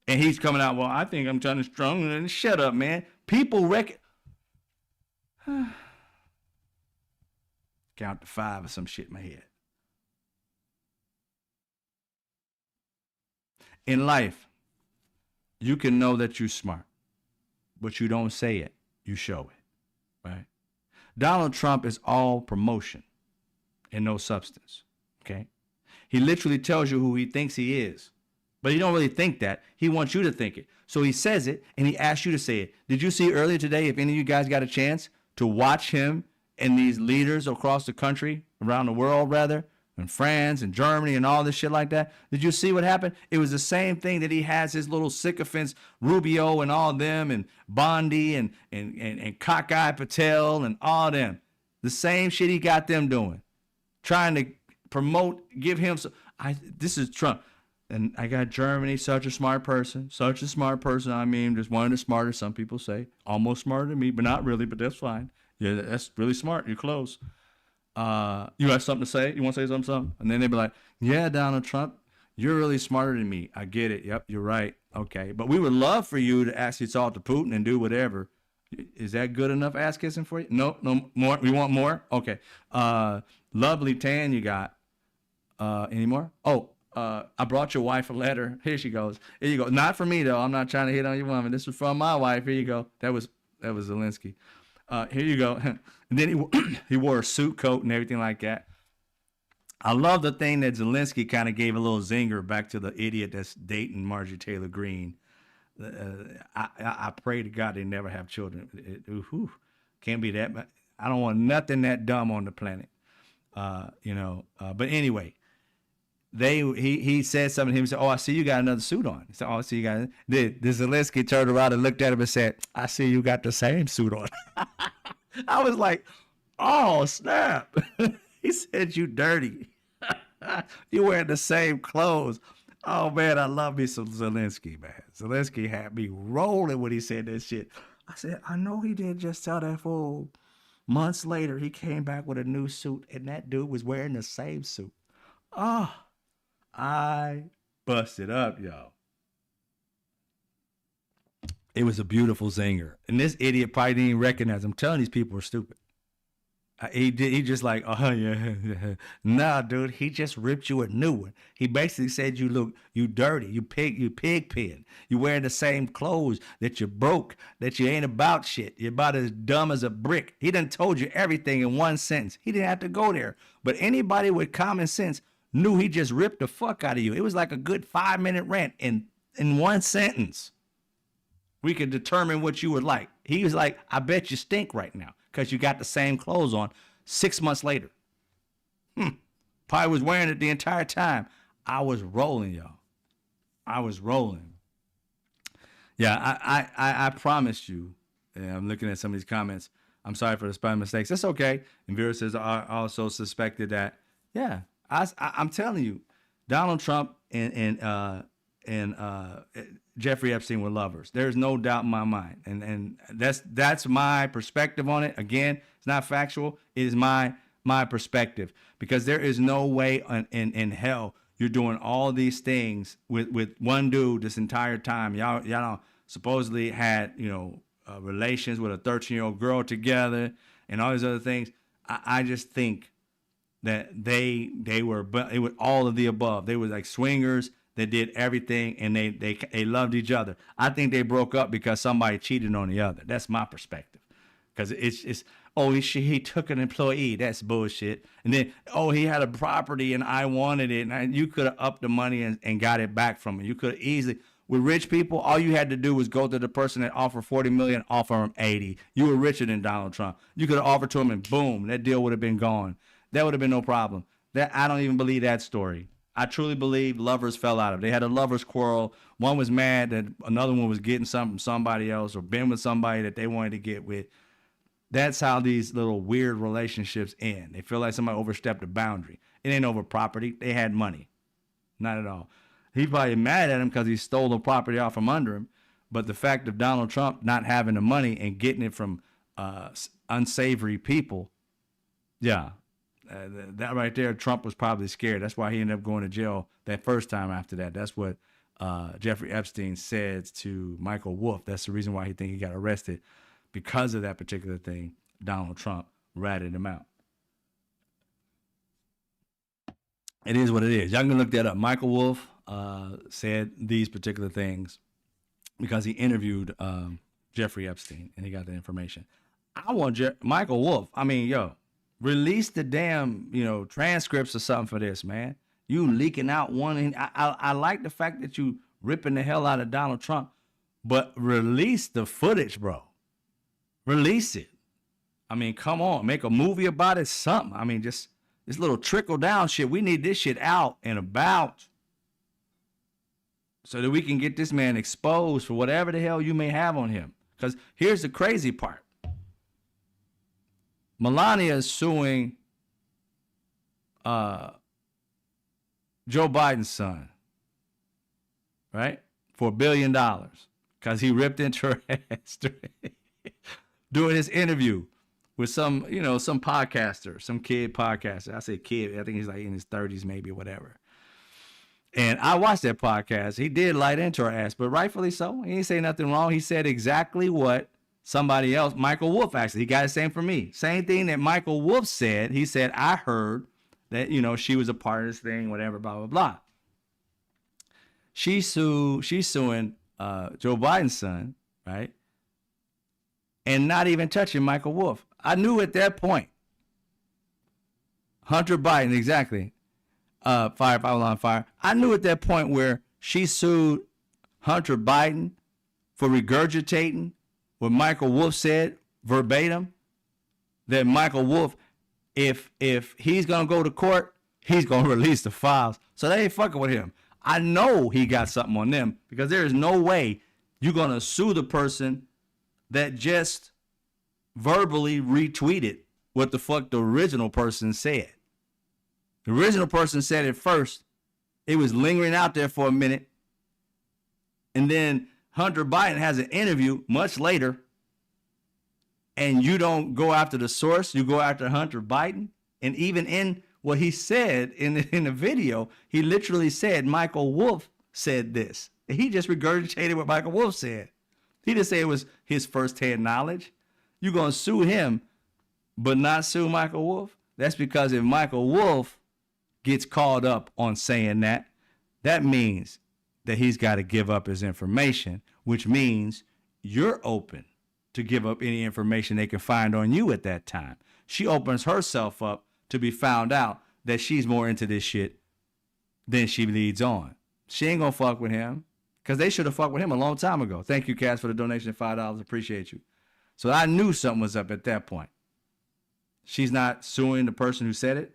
And he's coming out, well, I think I'm trying to strong. And shut up, man. People reckon. Count to 5 or some shit in my head. In life, you can know that you're smart, but you don't say it. You show it, right? Donald Trump is all promotion and no substance, okay? He literally tells you who he thinks he is, but he don't really think that. He wants you to think it. So he says it, and he asks you to say it. Did you see earlier today, if any of you guys got a chance to watch him and these leaders across the country, around the world rather, in France and Germany and all this shit like that? Did you see what happened? It was the same thing that he has his little sycophants, Rubio and all them, and Bondi and Cockeye Patel and all them. The same shit he got them doing. Trying to promote, give him some. This is Trump. And I got Germany, such a smart person. Such a smart person. I mean, just one of the smartest, some people say. Almost smarter than me, but not really, but that's fine. Yeah, that's really smart. You're close. You have something to say? You want to say something? And then they'd be like, yeah, Donald Trump, you're really smarter than me. I get it. Yep, you're right. Okay. But we would love for you to actually talk to Putin and do whatever. Is that good enough ass kissing for you? No more. We want more? Okay. Lovely tan you got. Any more? Oh, I brought your wife a letter. Here she goes. Here you go. Not for me, though. I'm not trying to hit on your woman. This was from my wife. Here you go. That was Zelensky. Here you go. And then he wore a suit coat and everything like that. I love the thing that Zelensky kind of gave a little zinger back to the idiot that's dating Marjorie Taylor Greene. I pray to God they never have children. Can't be that. I don't want nothing that dumb on the planet. But anyway, he said something to him. He said, oh, I see you got another suit on. He said, oh, I see you got it. The Zelensky turned around and looked at him and said, I see you got the same suit on. I was like, oh, snap. He said, you dirty. You wearing the same clothes. Oh, man, I love me some Zelensky, man. Zelensky had me rolling when he said that shit. I said, I know he didn't just tell that fool. Months later, he came back with a new suit, and that dude was wearing the same suit. Oh, I busted up, y'all. It was a beautiful zinger. And this idiot probably didn't even recognize him. I'm telling these people are stupid. He just like, oh, yeah. Nah, dude, he just ripped you a new one. He basically said you dirty, you pig pen. You wearing the same clothes, that you broke, that you ain't about shit. You're about as dumb as a brick. He done told you everything in one sentence. He didn't have to go there. But anybody with common sense knew he just ripped the fuck out of you. It was like a good 5-minute rant in one sentence. We could determine what you would like. He was like, I bet you stink right now because you got the same clothes on 6 months later. Probably was wearing it the entire time. I was rolling, y'all. I was rolling. Yeah, I promised you. Yeah, I'm looking at some of these comments. I'm sorry for the spelling mistakes. That's okay. And Vera says, I also suspected that. Yeah, I'm telling you, Donald Trump and Jeffrey Epstein were lovers. There's no doubt in my mind. And that's my perspective on it. Again, it's not factual. It is my perspective, because there is no way in hell you're doing all these things with one dude this entire time. Y'all supposedly had, relations with a 13-year-old girl together and all these other things. I just think that they were, it was all of the above. They were like swingers. They did everything, and they loved each other. I think they broke up because somebody cheated on the other. That's my perspective. Because it's he took an employee. That's bullshit. And then, he had a property and I wanted it. And you could have upped the money and got it back from him. You could have easily. With rich people, all you had to do was go to the person that offered $40 million, offer him 80. You were richer than Donald Trump. You could have offered to him, and boom, that deal would have been gone. That would have been no problem. I don't even believe that story. I truly believe lovers fell out of it. They had a lovers quarrel. One was mad that another one was getting something from somebody else or been with somebody that they wanted to get with. That's how these little weird relationships end. They feel like somebody overstepped a boundary. It ain't over property. They had money. Not at all. He's probably mad at him because he stole the property off from under him. But the fact of Donald Trump not having the money and getting it from unsavory people, yeah, that right there, Trump was probably scared. That's why he ended up going to jail that first time after that. That's what Jeffrey Epstein said to Michael Wolff. That's the reason why he think he got arrested, because of that particular thing. Donald Trump ratted him out. It is what it is. Y'all can look that up. Michael Wolff said these particular things because he interviewed Jeffrey Epstein and he got the information. I want Michael Wolff. I mean, yo, release the damn, transcripts or something for this, man. You leaking out one. I like the fact that you ripping the hell out of Donald Trump, but release the footage, bro. Release it. I mean, come on, make a movie about it, something. I mean, just this little trickle down shit. We need this shit out and about so that we can get this man exposed for whatever the hell you may have on him. Because here's the crazy part. Melania is suing Joe Biden's son, right? For $1 billion because he ripped into her ass doing his interview with some podcaster, some kid podcaster. I say kid, I think he's like in his 30s, maybe, whatever. And I watched that podcast. He did light into her ass, but rightfully so. He didn't say nothing wrong. He said exactly what somebody else, Michael Wolff, actually, he got the same for me. Same thing that Michael Wolff said. He said, I heard that, she was a part of this thing, whatever, blah, blah, blah. She's suing Joe Biden's son, right? And not even touching Michael Wolff. I knew at that point, Hunter Biden, exactly, fire, on fire. I knew at that point where she sued Hunter Biden for regurgitating what Michael Wolff said verbatim, that Michael Wolff, if he's going to go to court, he's going to release the files. So they ain't fucking with him. I know he got something on them because there is no way you're going to sue the person that just verbally retweeted what the fuck the original person said. The original person said it first. It was lingering out there for a minute. And then Hunter Biden has an interview much later. And you don't go after the source. You go after Hunter Biden. And even in what he said in the video, he literally said Michael Wolff said this. He just regurgitated what Michael Wolff said. He didn't say it was his firsthand knowledge. You're going to sue him, but not sue Michael Wolff? That's because if Michael Wolff gets caught up on saying that, that means that he's got to give up his information, which means you're open to give up any information they can find on you at that time. She opens herself up to be found out that she's more into this shit than she leads on. She ain't going to fuck with him because they should have fucked with him a long time ago. Thank you, Cass, for the donation of $5. Appreciate you. So I knew something was up at that point. She's not suing the person who said it.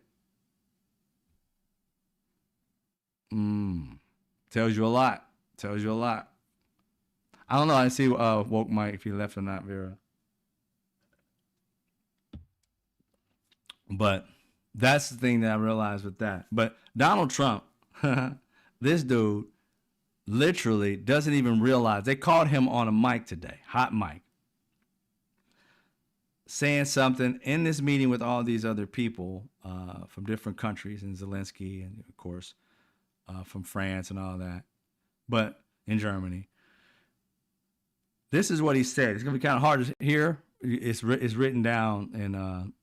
Tells you a lot. Tells you a lot. I don't know. I didn't see Woke Mike if he left or not, Vera. But that's the thing that I realized with that. But Donald Trump, this dude, literally doesn't even realize. They called him on a mic today, hot mic, saying something in this meeting with all these other people from different countries, and Zelensky, and of course, from France and all that, but in Germany. This is what he said. It's going to be kind of hard to hear. It's written down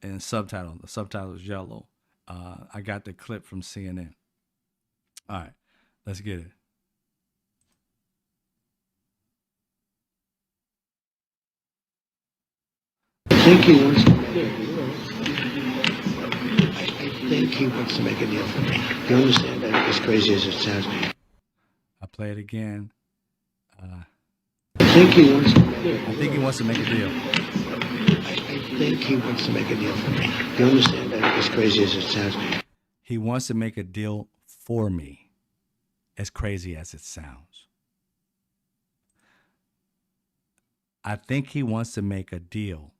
in subtitle. The subtitle is yellow. I got the clip from CNN. All right, let's get it. I think he wants to make a deal for me. You understand? As crazy as it sounds. I'll play it again. I think he wants to make a deal. I think he wants to make a deal for me. You understand? As crazy as it sounds. He wants to make a deal for me, as crazy as it sounds. I think he wants to make a deal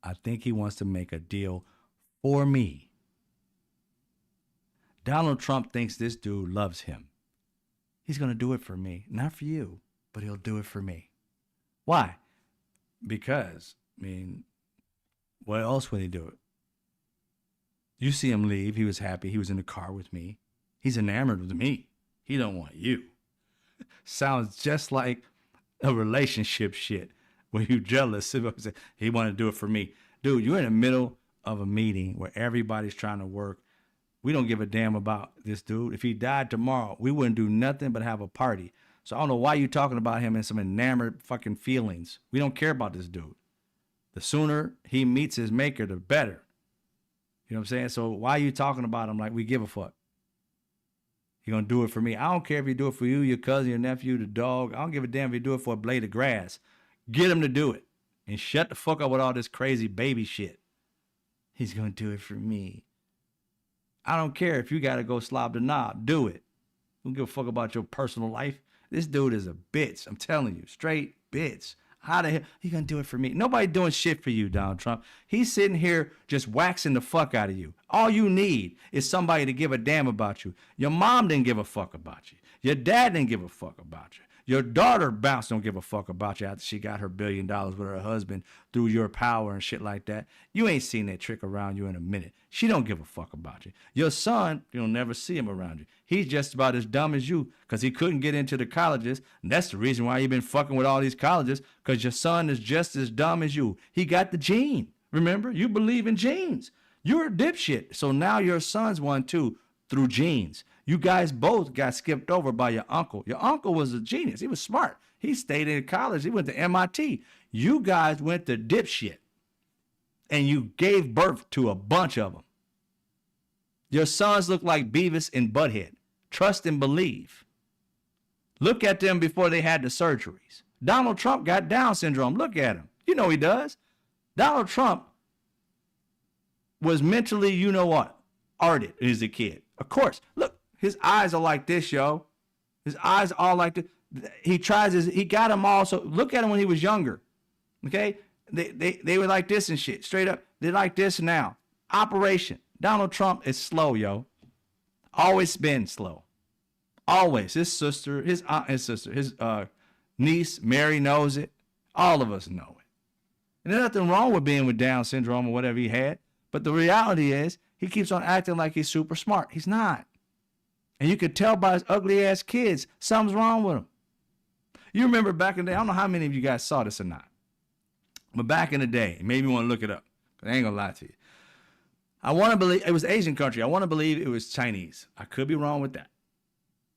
I think he wants to make a deal for me. Donald Trump thinks this dude loves him. He's going to do it for me. Not for you, but he'll do it for me. Why? Because, I mean, what else would he do it? You see him leave. He was happy. He was in the car with me. He's enamored with me. He don't want you. Sounds just like a relationship shit where you jealous. He want to do it for me. Dude, you're in the middle of a meeting where everybody's trying to work. We don't give a damn about this dude. If he died tomorrow, we wouldn't do nothing but have a party. So I don't know why you talking about him in some enamored fucking feelings. We don't care about this dude. The sooner he meets his maker, the better. You know what I'm saying? So why are you talking about him like we give a fuck? You're going to do it for me. I don't care if you do it for you, your cousin, your nephew, the dog. I don't give a damn if you do it for a blade of grass. Get him to do it. And shut the fuck up with all this crazy baby shit. He's going to do it for me. I don't care if you got to go slob the knob. Do it. Don't give a fuck about your personal life. This dude is a bitch. I'm telling you. Straight bitch. How the hell you gonna do it for me? Nobody doing shit for you, Donald Trump. He's sitting here just waxing the fuck out of you. All you need is somebody to give a damn about you. Your mom didn't give a fuck about you. Your dad didn't give a fuck about you. Your daughter Bounce don't give a fuck about you after she got her $1 billion with her husband through your power and shit like that. You ain't seen that trick around you in a minute. She don't give a fuck about you. Your son, you'll never see him around you. He's just about as dumb as you because he couldn't get into the colleges. And that's the reason why you've been fucking with all these colleges, because your son is just as dumb as you. He got the gene. Remember? You believe in genes. You're a dipshit. So now your son's one too through genes. You guys both got skipped over by your uncle. Your uncle was a genius. He was smart. He stayed in college. He went to MIT. You guys went to dipshit. And you gave birth to a bunch of them. Your sons look like Beavis and Butthead. Trust and believe. Look at them before they had the surgeries. Donald Trump got Down syndrome. Look at him. You know he does. Donald Trump was mentally, you know what, arted as a kid. Of course. Look. His eyes are like this, yo. His eyes are all like this. He got them all. So look at him when he was younger. Okay? They were like this and shit. Straight up. They're like this now. Operation. Donald Trump is slow, yo. Always been slow. Always. His sister, his aunt, his niece, Mary knows it. All of us know it. And there's nothing wrong with being with Down syndrome or whatever he had. But the reality is, he keeps on acting like he's super smart. He's not. And you could tell by his ugly ass kids, something's wrong with him. You remember back in the day, I don't know how many of you guys saw this or not. But back in the day, maybe you want to look it up. I ain't gonna lie to you. I want to believe it was Asian country. I want to believe it was Chinese. I could be wrong with that.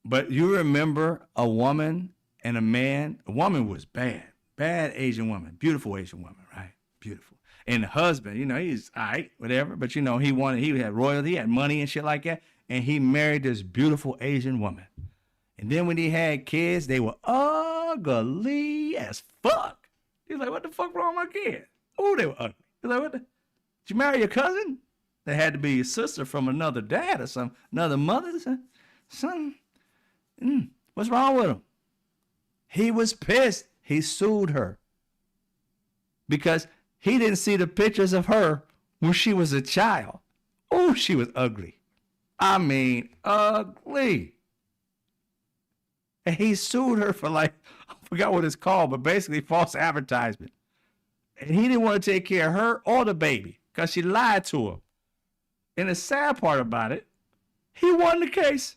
But you remember a woman and a man. A woman was bad. Bad Asian woman. Beautiful Asian woman, right? Beautiful. And the husband, he's all right, whatever. But, he had royalty, he had money and shit like that. And he married this beautiful Asian woman. And then when he had kids, they were ugly as fuck. He's like, what the fuck wrong with my kid? Oh, they were ugly. He's like, did you marry your cousin? They had to be your sister from another dad or some another mother. Son, what's wrong with him? He was pissed. He sued her. Because he didn't see the pictures of her when she was a child. Oh, she was ugly. I mean, ugly. And he sued her for I forgot what it's called, but basically false advertisement. And he didn't want to take care of her or the baby because she lied to him. And the sad part about it, he won the case.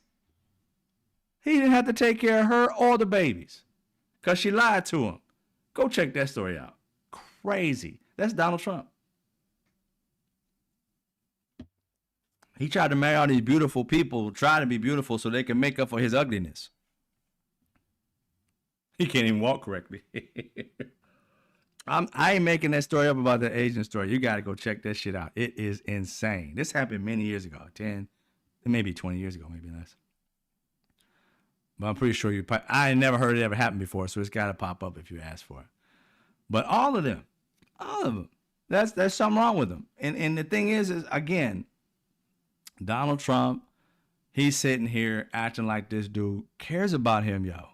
He didn't have to take care of her or the babies because she lied to him. Go check that story out. Crazy. That's Donald Trump. He tried to marry all these beautiful people, trying to be beautiful so they can make up for his ugliness. He can't even walk correctly. I ain't making that story up about the Asian story. You got to go check that shit out. It is insane. This happened many years ago, 10, maybe 20 years ago, maybe less. But I'm pretty sure I never heard it ever happen before, so it's got to pop up if you ask for it. But all of them, there's something wrong with them. And the thing is again, Donald Trump, he's sitting here acting like this dude cares about him, yo.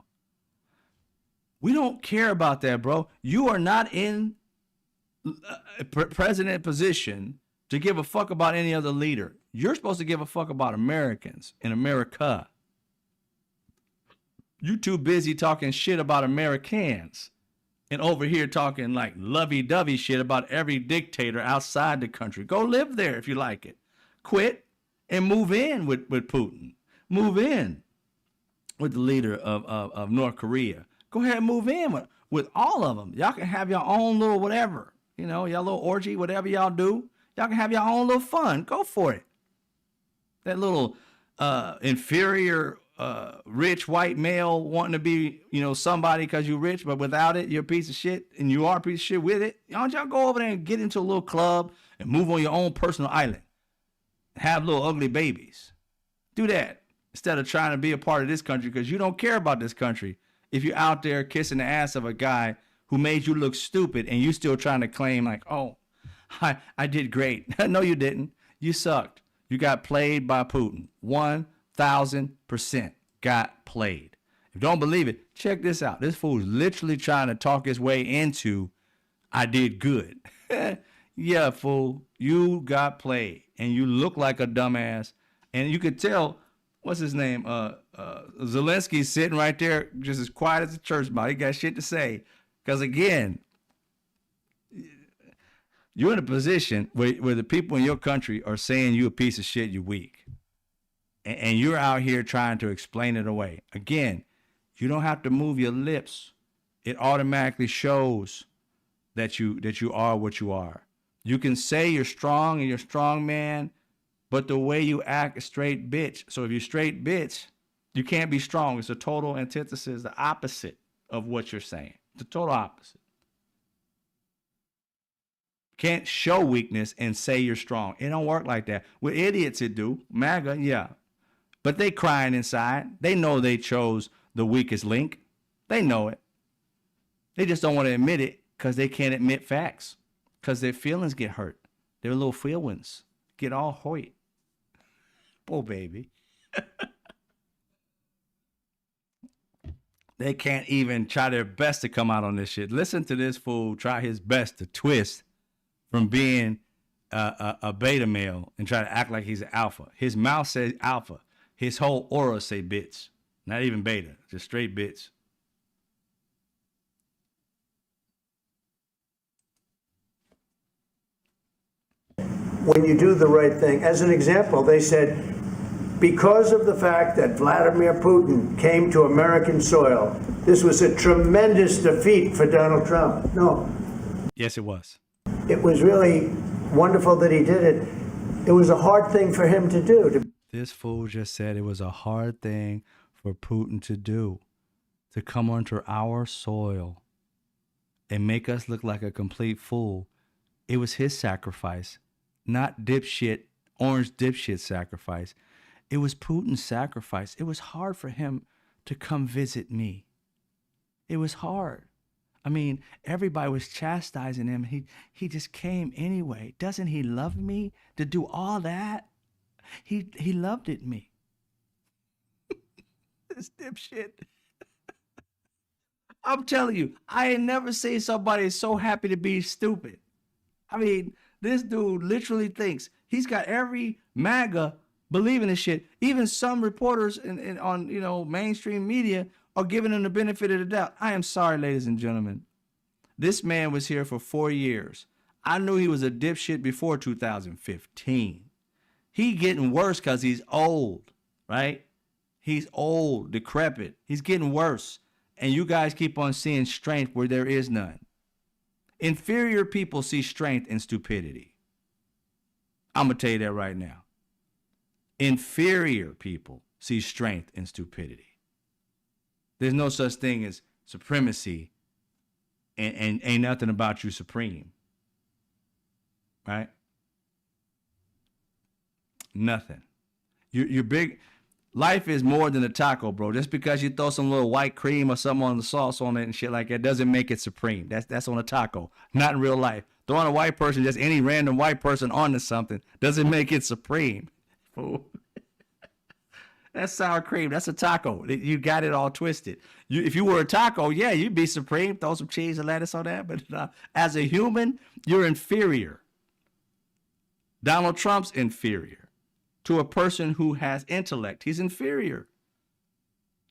We don't care about that, bro. You are not in president position to give a fuck about any other leader. You're supposed to give a fuck about Americans in America. You too busy talking shit about Americans and over here talking like lovey-dovey shit about every dictator outside the country. Go live there if you like it. Quit and move in with Putin. Move in with the leader of North Korea. Go ahead and move in with all of them. Y'all can have your own little whatever, you know, y'all little orgy, whatever y'all do. Y'all can have your own little fun. Go for it. That little inferior rich white male wanting to be, you know, somebody because you're rich, but without it, you're a piece of shit, and you are a piece of shit with it. Why don't y'all go over there and get into a little club and move on your own personal island? Have little ugly babies. Do that instead of trying to be a part of this country because you don't care about this country if you're out there kissing the ass of a guy who made you look stupid and you still trying to claim like, oh, I did great. No, you didn't. You sucked. You got played by Putin. 1,000% got played. If you don't believe it, check this out. This fool's literally trying to talk his way into, I did good. Yeah, fool, you got played, and you look like a dumbass. And you could tell, what's his name? Zelensky's sitting right there, just as quiet as a church mouse. He got shit to say, because again, you're in a position where the people in your country are saying you a piece of shit, you weak. And you're out here trying to explain it away. Again, you don't have to move your lips. It automatically shows that you are what you are. You can say you're strong and you're a strong man, but the way you act is straight bitch. So if you're straight bitch, you can't be strong. It's a total antithesis, the opposite of what you're saying. The total opposite. Can't show weakness and say you're strong. It don't work like that. With idiots it do. MAGA, yeah. But they crying inside. They know they chose the weakest link. They know it. They just don't want to admit it because they can't admit facts. Because their feelings get hurt. Their little feelings get all hoit. Poor baby. They can't even try their best to come out on this shit. Listen to this fool try his best to twist from being a beta male and try to act like he's an alpha. His mouth says alpha. His whole aura say bits. Not even beta, just straight bits. When you do the right thing, as an example, they said, because of the fact that Vladimir Putin came to American soil, this was a tremendous defeat for Donald Trump. No. Yes, it was. It was really wonderful that he did it. It was a hard thing for him to do. This fool just said it was a hard thing for Putin to do, to come onto our soil and make us look like a complete fool. It was his sacrifice, not dipshit, orange dipshit sacrifice. It was Putin's sacrifice. It was hard for him to come visit me. It was hard. I mean, everybody was chastising him. He just came anyway. Doesn't he love me to do all that? He loved it me. This dipshit. I'm telling you, I ain't never seen somebody so happy to be stupid. I mean, this dude literally thinks he's got every MAGA believing this shit. Even some reporters on mainstream media are giving him the benefit of the doubt. I am sorry, ladies and gentlemen. This man was here for 4 years. I knew he was a dipshit before 2015. He getting worse because he's old, right? He's old, decrepit. He's getting worse. And you guys keep on seeing strength where there is none. Inferior people see strength in stupidity. I'm going to tell you that right now. Inferior people see strength in stupidity. There's no such thing as supremacy and ain't nothing about you supreme. Right? Nothing. You're big. Life is more than a taco, bro. Just because you throw some little white cream or something on the sauce on it and shit like that doesn't make it supreme. That's on a taco, not in real life. Throwing a white person, just any random white person onto something, doesn't make it supreme. Fool. That's sour cream. That's a taco. You got it all twisted. If you were a taco, yeah, you'd be supreme. Throw some cheese and lettuce on that. But as a human, you're inferior. Donald Trump's inferior to a person who has intellect. He's inferior.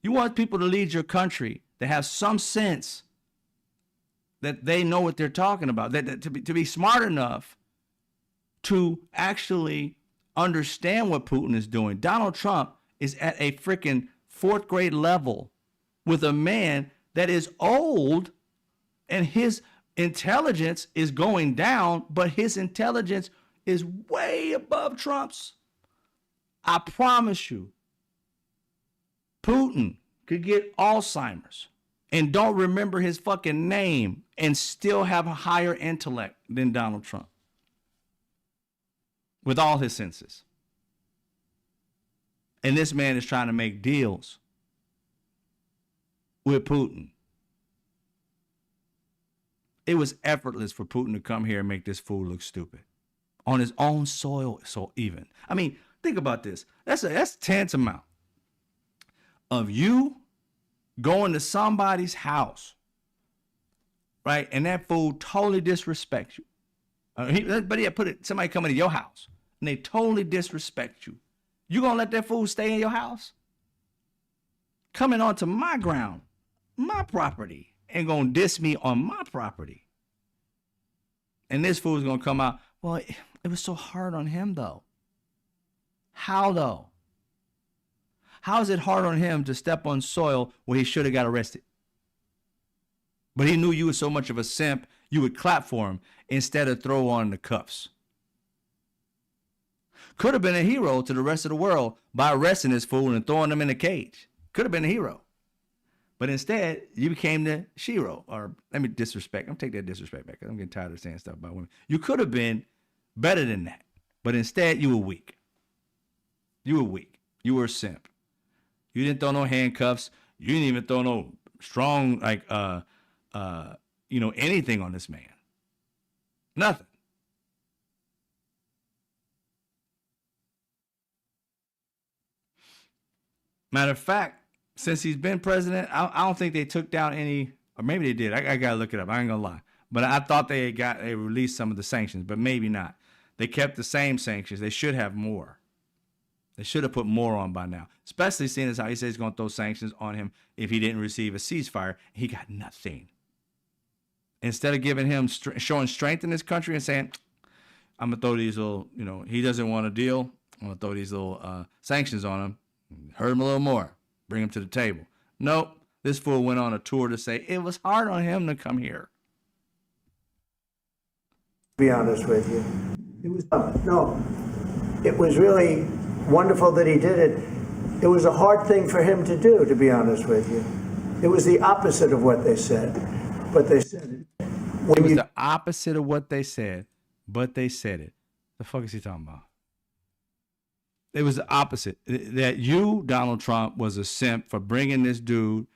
You want people to lead your country to have some sense that they know what they're talking about, that to be smart enough to actually understand what Putin is doing. Donald Trump is at a freaking fourth grade level with a man that is old, and his intelligence is going down, but his intelligence is way above Trump's. I promise you, Putin could get Alzheimer's and don't remember his fucking name and still have a higher intellect than Donald Trump with all his senses. And this man is trying to make deals with Putin. It was effortless for Putin to come here and make this fool look stupid on his own soil. So even, I mean, think about this. That's tantamount of you going to somebody's house, right? And that fool totally disrespects you. Somebody coming to your house and they totally disrespect you. You gonna let that fool stay in your house? Coming onto my ground, my property, and gonna diss me on my property. And this fool's gonna come out, well, it was so hard on him though. How though? How is it hard on him to step on soil where he should have got arrested? But he knew you were so much of a simp, you would clap for him instead of throw on the cuffs. Could have been a hero to the rest of the world by arresting this fool and throwing him in a cage. Could have been a hero. But instead, you became the shero. Or let me disrespect. I'm taking that disrespect back because I'm getting tired of saying stuff about women. You could have been better than that. But instead, you were weak. You were weak. You were a simp. You didn't throw no handcuffs. You didn't even throw no strong, anything on this man. Nothing. Matter of fact, since he's been president, I don't think they took down any, or maybe they did. I gotta look it up. I ain't gonna lie. But I thought they released some of the sanctions, but maybe not. They kept the same sanctions. They should have more. They should have put more on by now, especially seeing as how he says he's going to throw sanctions on him if he didn't receive a ceasefire. He got nothing. Instead of giving him, showing strength in this country and saying, I'm going to throw these little, he doesn't want a deal. I'm going to throw these little sanctions on him. Hurt him a little more. Bring him to the table. Nope. This fool went on a tour to say it was hard on him to come here. To be honest with you. It was, no, it was really wonderful that he did it. It was a hard thing for him to do, to be honest with you. It was the opposite of what they said, but they said it. It was the opposite of what they said, but they said it. The fuck is he talking about? It was the opposite. That you, Donald Trump, was a simp for bringing this dude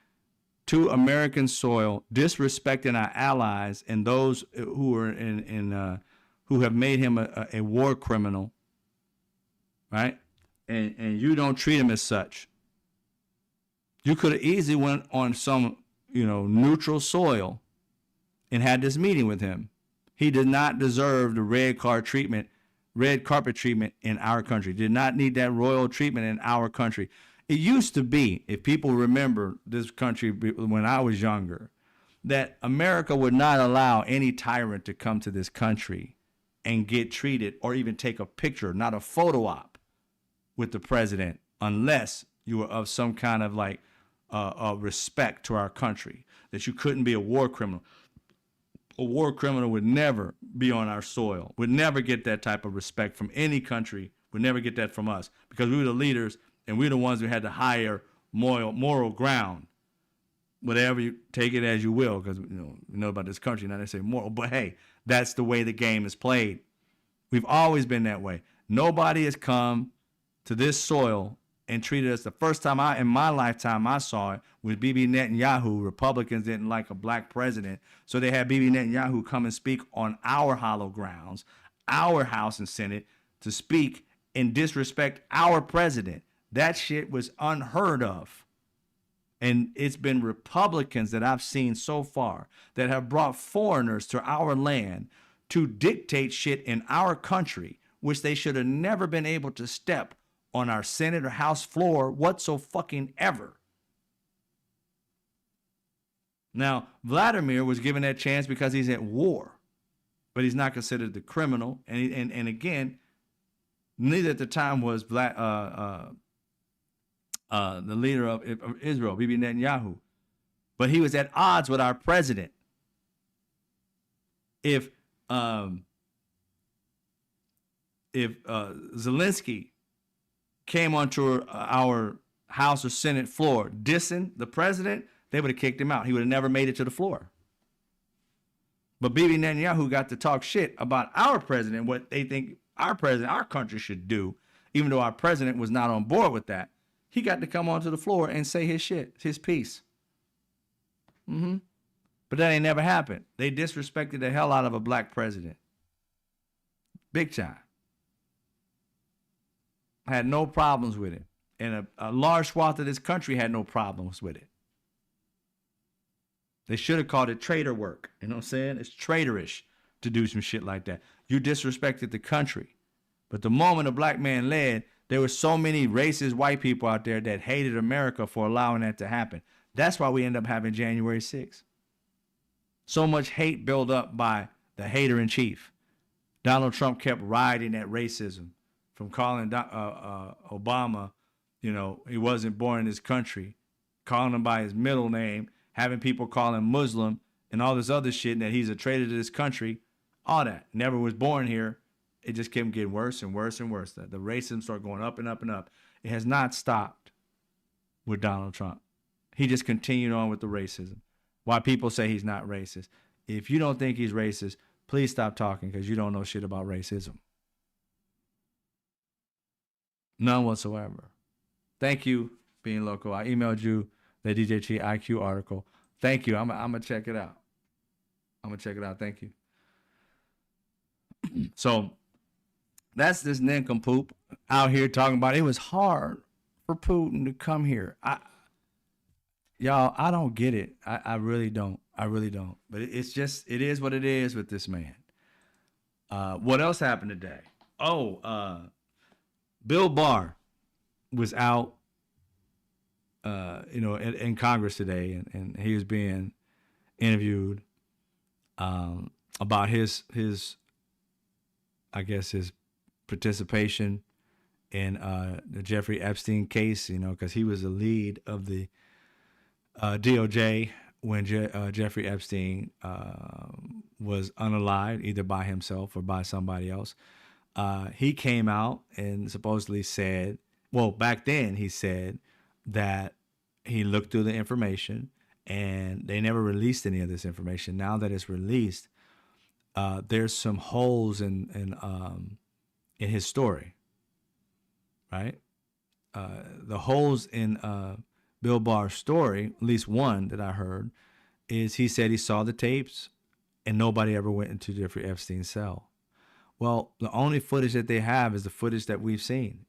to American soil, disrespecting our allies and those who are who have made him a war criminal, right? And you don't treat him as such. You could have easily went on some, neutral soil and had this meeting with him. He did not deserve the red carpet treatment in our country. Did not need that royal treatment in our country. It used to be, if people remember this country when I was younger, that America would not allow any tyrant to come to this country and get treated or even take a picture, not a photo op, with the president unless you were of some kind of respect to our country, that you couldn't be a war criminal. A war criminal would never be on our soil, would never get that type of respect from any country, would never get that from us because we were the leaders and we were the ones who had the higher moral ground. Whatever, you take it as you will, because we know about this country, not necessarily moral, but hey, that's the way the game is played. We've always been that way. Nobody has come to this soil and treated us. The first time in my lifetime I saw it was Bibi Netanyahu. Republicans didn't like a black president, so they had Bibi Netanyahu come and speak on our hollow grounds, our House and Senate, to speak and disrespect our president. That shit was unheard of. And it's been Republicans that I've seen so far that have brought foreigners to our land to dictate shit in our country, which they should have never been able to step on our Senate or House floor whatsoever. Now, Vladimir was given that chance because he's at war, but he's not considered the criminal. And again, neither at the time was the leader of Israel, Bibi Netanyahu, but he was at odds with our president. If Zelensky came onto our House or Senate floor dissing the president, they would have kicked him out. He would have never made it to the floor. But Bibi Netanyahu got to talk shit about our president, what they think our president, our country should do, even though our president was not on board with that. He got to come onto the floor and say his shit, his piece. But that ain't never happened. They disrespected the hell out of a black president. Big time. Had no problems with it. And a large swath of this country had no problems with it. They should have called it traitor work. You know what I'm saying? It's traitorish to do some shit like that. You disrespected the country. But the moment a black man led, there were so many racist white people out there that hated America for allowing that to happen. That's why we end up having January 6th. So much hate built up by the hater in chief. Donald Trump kept riding that racism from calling Obama, you know, he wasn't born in this country, calling him by his middle name, having people call him Muslim and all this other shit, and that he's a traitor to this country, all that. Never was born here. It just kept getting worse and worse and worse. The racism started going up and up and up. It has not stopped with Donald Trump. He just continued on with the racism. Why people say he's not racist. If you don't think he's racist, please stop talking because you don't know shit about racism. None whatsoever. Thank you, Being Local. I emailed you the DJT IQ article. Thank you. I'm going to check it out. Thank you. So that's this nincompoop out here talking about it was hard for Putin to come here. Y'all, I don't get it. I really don't. But it is what it is with this man. What else happened today? Bill Barr was out, in Congress today, and he was being interviewed about his participation in the Jeffrey Epstein case, because he was the lead of the DOJ when Jeffrey Epstein was unalived, either by himself or by somebody else. He came out and supposedly said, well, back then he said that he looked through the information and they never released any of this information. Now that it's released, there's some holes in his story, right? The holes in Bill Barr's story, at least one that I heard, is he said he saw the tapes and nobody ever went into Jeffrey Epstein's cell. Well, the only footage that they have is the footage that we've seen.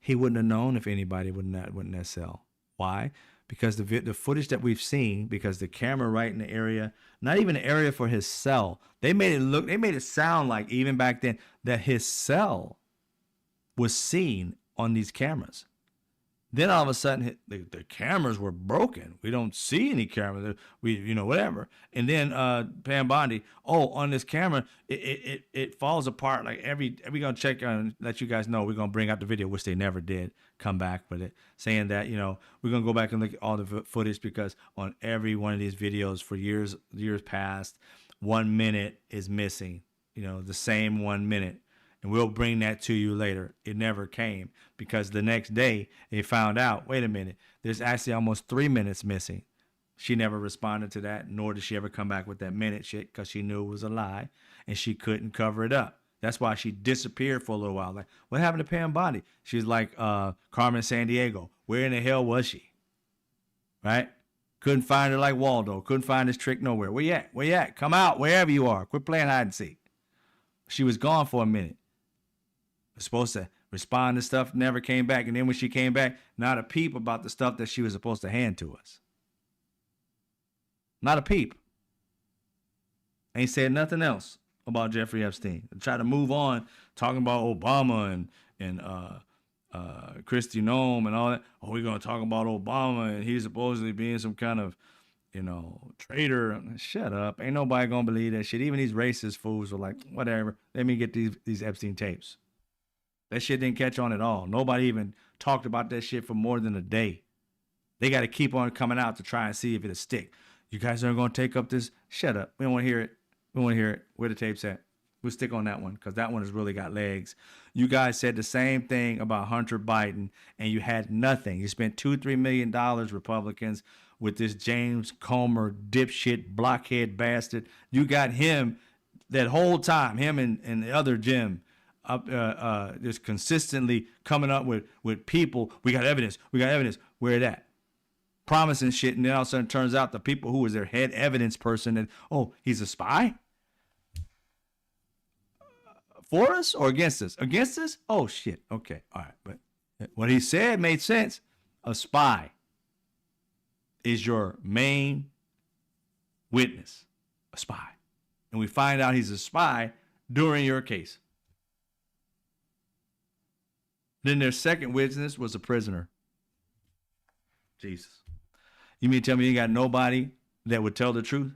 He wouldn't have known if anybody went in that cell. Why? Because the footage that we've seen, because the camera right in the area, not even the area for his cell, they made it sound like even back then that his cell was seen on these cameras. Then all of a sudden, the cameras were broken. We don't see any cameras. Whatever. And then Pam Bondi, on this camera, it falls apart. Like we're gonna check on, let you guys know, we're gonna bring out the video, which they never did come back with it, saying that we're gonna go back and look at all the footage because on every one of these videos for years past, 1 minute is missing. The same 1 minute. And we'll bring that to you later. It never came because the next day they found out, wait a minute, there's actually almost 3 minutes missing. She never responded to that, nor did she ever come back with that minute shit because she knew it was a lie and she couldn't cover it up. That's why she disappeared for a little while. Like, what happened to Pam Bondi? She's like Carmen Sandiego. Where in the hell was she? Right? Couldn't find her like Waldo. Couldn't find this trick nowhere. Where you at? Where you at? Come out, wherever you are. Quit playing hide and seek. She was gone for a minute. Supposed to respond to stuff, never came back. And then when she came back, not a peep about the stuff that she was supposed to hand to us. Not a peep. Ain't said nothing else about Jeffrey Epstein. Try to move on, talking about Obama and Kristi Noem and all that. Oh, we're gonna talk about Obama and he's supposedly being some kind of, traitor. Shut up. Ain't nobody gonna believe that shit. Even these racist fools were like, whatever. Let me get these Epstein tapes. That shit didn't catch on at all. Nobody even talked about that shit for more than a day. They got to keep on coming out to try and see if it'll stick. You guys aren't going to take up this. Shut up. We don't want to hear it. We want to hear it. Where the tape's at? We'll stick on that one because that one has really got legs. You guys said the same thing about Hunter Biden and you had nothing. You spent $2-3 million, Republicans, with this James Comer dipshit blockhead bastard. You got him that whole time, him and the other Jim, just consistently coming up with people. We got evidence. Where it at? Promising shit, and then all of a sudden turns out the people who was their head evidence person, and he's a spy for us or against us? Against us? Oh shit. Okay, all right. But what he said made sense. A spy is your main witness. A spy, and we find out he's a spy during your case. Then their second witness was a prisoner. Jesus. You mean tell me you got nobody that would tell the truth?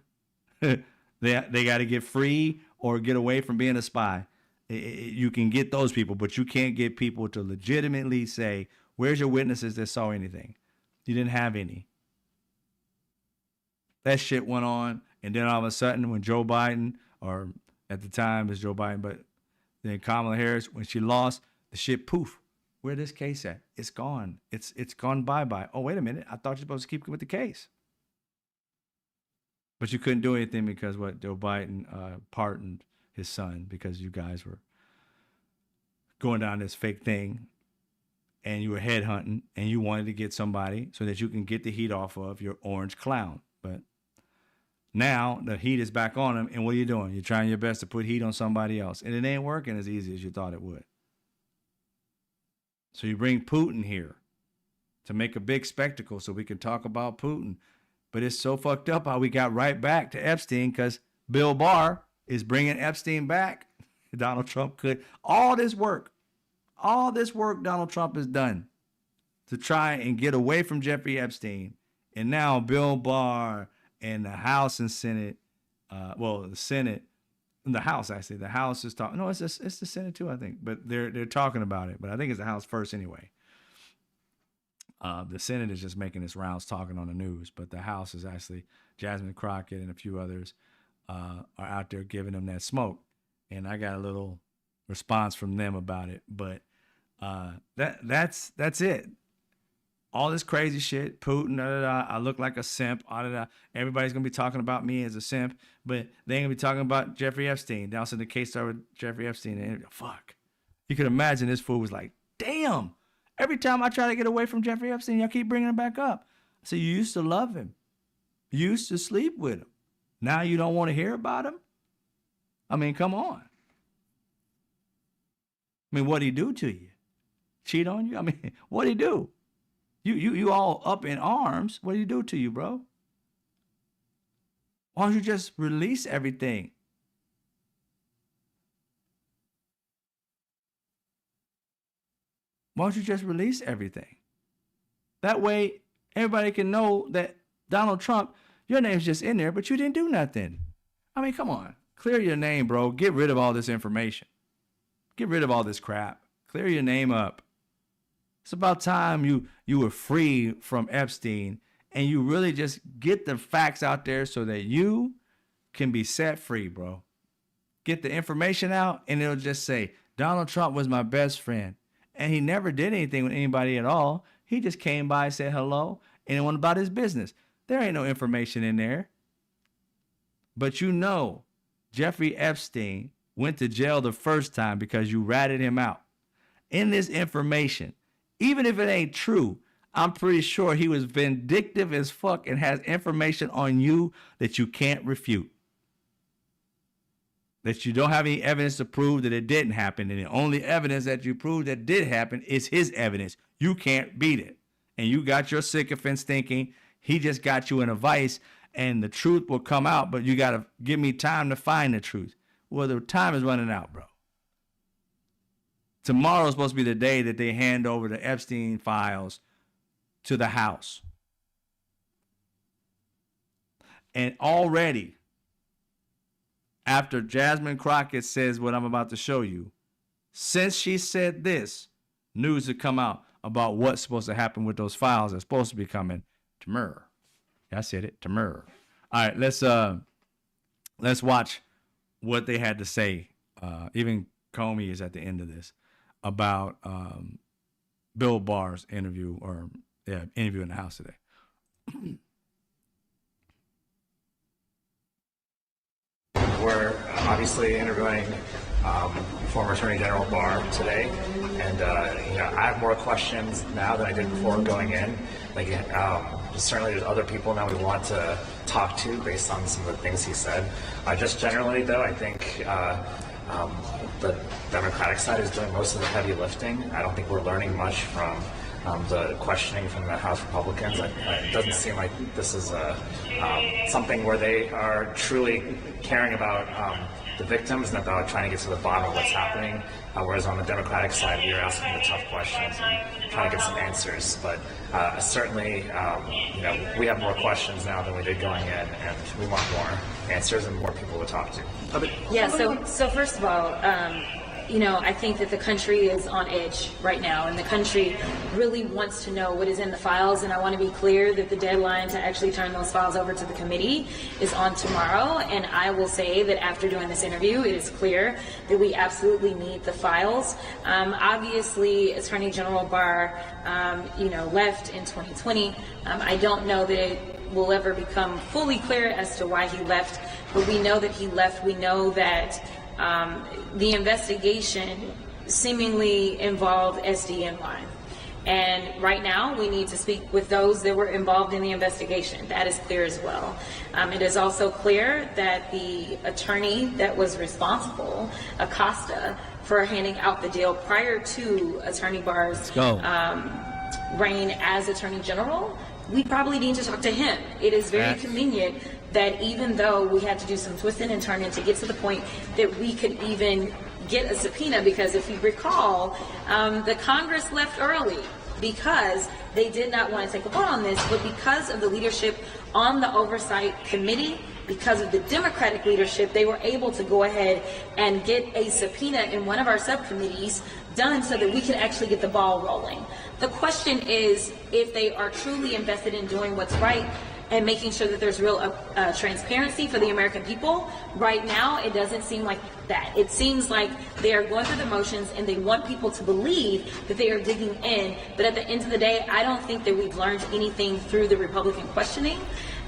They got to get free or get away from being a spy. You can get those people, but you can't get people to legitimately say, where's your witnesses that saw anything? You didn't have any. That shit went on, and then all of a sudden when Joe Biden, or at the time it was Joe Biden, but then Kamala Harris, when she lost, the shit poof. Where this case at? It's gone. It's gone bye-bye. Oh, wait a minute. I thought you were supposed to keep with the case. But you couldn't do anything because Joe Biden pardoned his son because you guys were going down this fake thing and you were headhunting and you wanted to get somebody so that you can get the heat off of your orange clown. But now the heat is back on him, and what are you doing? You're trying your best to put heat on somebody else, and it ain't working as easy as you thought it would. So you bring Putin here to make a big spectacle so we can talk about Putin. But it's so fucked up how we got right back to Epstein because Bill Barr is bringing Epstein back. Donald Trump could. All this work Donald Trump has done to try and get away from Jeffrey Epstein. And now Bill Barr and the House and Senate, the Senate, the House, actually. The House is talking. No, it's the Senate too, I think. But they're talking about it. But I think it's the House first anyway. The Senate is just making its rounds talking on the news. But the House is actually, Jasmine Crockett and a few others are out there giving them that smoke. And I got a little response from them about it. But that's it. All this crazy shit, Putin, I look like a simp, everybody's going to be talking about me as a simp, but they ain't going to be talking about Jeffrey Epstein. Then also the case started with Jeffrey Epstein, and fuck. You could imagine this fool was like, damn, every time I try to get away from Jeffrey Epstein, y'all keep bringing him back up. So you used to love him. You used to sleep with him. Now you don't want to hear about him? I mean, come on. I mean, what'd he do to you? Cheat on you? I mean, what'd he do? You all up in arms. What do you do to you, bro? Why don't you just release everything? Why don't you just release everything? That way, everybody can know that Donald Trump, your name's just in there, but you didn't do nothing. I mean, come on. Clear your name, bro. Get rid of all this information. Get rid of all this crap. Clear your name up. It's about time you were free from Epstein and you really just get the facts out there so that you can be set free, bro. Get the information out and it'll just say, Donald Trump was my best friend. And he never did anything with anybody at all. He just came by, said hello, and it went about his business. There ain't no information in there. But you know, Jeffrey Epstein went to jail the first time because you ratted him out. In this information, even if it ain't true, I'm pretty sure he was vindictive as fuck and has information on you that you can't refute. that you don't have any evidence to prove that it didn't happen, and the only evidence that you prove that did happen is his evidence. You can't beat it. And you got your sycophants thinking he just got you in a vice and the truth will come out, but you got to give me time to find the truth. Well, the time is running out, bro. Tomorrow is supposed to be the day that they hand over the Epstein files to the House. And already, after Jasmine Crockett says what I'm about to show you, since she said this, news had come out about what's supposed to happen with those files that's supposed to be coming tomorrow. Yeah, I said it, tomorrow. All right, let's watch what they had to say. Even Comey is at the end of this about Bill Barr's interview in the House today. We're obviously interviewing former Attorney General Barr today, and I have more questions now than I did before going in. Certainly, there's other people now we want to talk to based on some of the things he said. Just generally, though, I think the Democratic side is doing most of the heavy lifting. I don't think we're learning much from the questioning from the House Republicans. It doesn't seem like this is something where they are truly caring about the victims and about trying to get to the bottom of what's happening. Whereas on the Democratic side, we are asking the tough questions and trying to get some answers. But certainly, we have more questions now than we did going in, and we want more answers and more people to talk to. Yeah. So first of all, I think that the country is on edge right now, and the country really wants to know what is in the files. And I want to be clear that the deadline to actually turn those files over to the committee is on tomorrow. And I will say that after doing this interview, it is clear that we absolutely need the files. Obviously, Attorney General Barr, left in 2020. I don't know that it will ever become fully clear as to why he left, but we know that he left. We know that the investigation seemingly involved SDNY. And right now, we need to speak with those that were involved in the investigation. That is clear as well. It is also clear that the attorney that was responsible, Acosta, for handing out the deal prior to Attorney Barr's reign as Attorney General, we probably need to talk to him. It is very convenient that even though we had to do some twisting and turning to get to the point that we could even get a subpoena, because if you recall, the Congress left early because they did not want to take a vote on this, but because of the leadership on the Oversight Committee, because of the Democratic leadership, they were able to go ahead and get a subpoena in one of our subcommittees done so that we can actually get the ball rolling. The question is if they are truly invested in doing what's right and making sure that there's real transparency for the American people. Right now, it doesn't seem like that. It seems like they are going through the motions and they want people to believe that they are digging in. But at the end of the day, I don't think that we've learned anything through the Republican questioning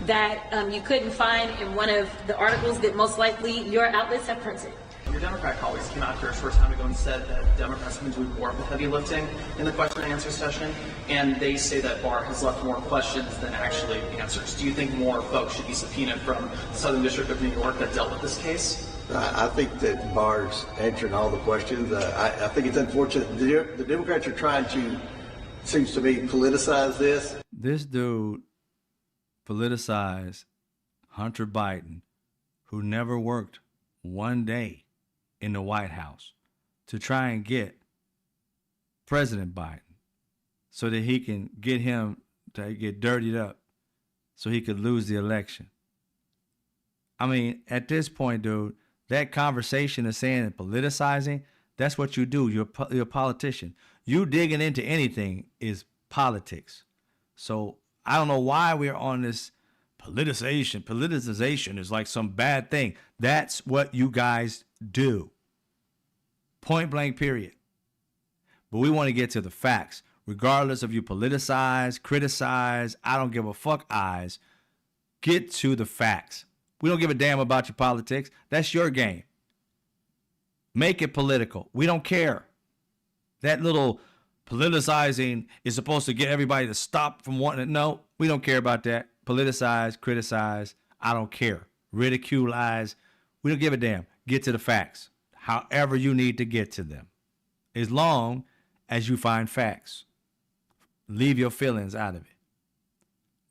that you couldn't find in one of the articles that most likely your outlets have printed. Your Democrat colleagues came out here a short time ago and said that Democrats have been doing more of the heavy lifting in the question and answer session, and they say that Barr has left more questions than actually answers. Do you think more folks should be subpoenaed from the Southern District of New York that dealt with this case? I think that Barr's answering all the questions. I think it's unfortunate. The Democrats are trying to, seems to me, politicize this. This dude politicized Hunter Biden, who never worked one day in the White House, to try and get President Biden so that he can get him to get dirtied up so he could lose the election. I mean, at this point, dude, that conversation of saying and politicizing, that's what you do. You're a politician. You digging into anything is politics. So I don't know why we're on this politicization. Politicization is like some bad thing. That's what you guys do. Point blank, period. But we want to get to the facts. Regardless of you politicize, criticize, I don't give a fuck eyes. Get to the facts. We don't give a damn about your politics. That's your game. Make it political. We don't care. That little politicizing is supposed to get everybody to stop from wanting to know. We don't care about that. Politicize, criticize, I don't care. Ridiculize, we don't give a damn. Get to the facts, however you need to get to them, as long as you find facts. Leave your feelings out of it.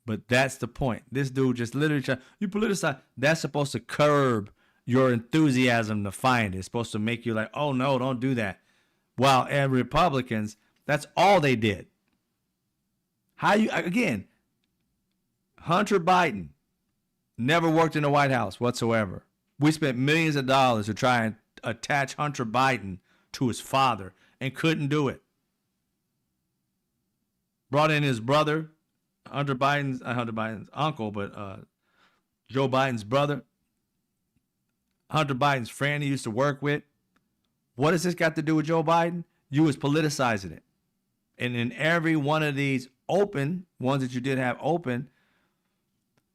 But that's the point. This dude just literally you politicize. That's supposed to curb your enthusiasm to find it. It's supposed to make you like, oh no, don't do that. While and Republicans, that's all they did. Again, Hunter Biden never worked in the White House whatsoever. We spent millions of dollars to try and attach Hunter Biden to his father and couldn't do it. Brought in his brother, Hunter Biden's uncle, but Joe Biden's brother, Hunter Biden's friend he used to work with. What has this got to do with Joe Biden? You was politicizing it. And in every one of these open ones that you did have open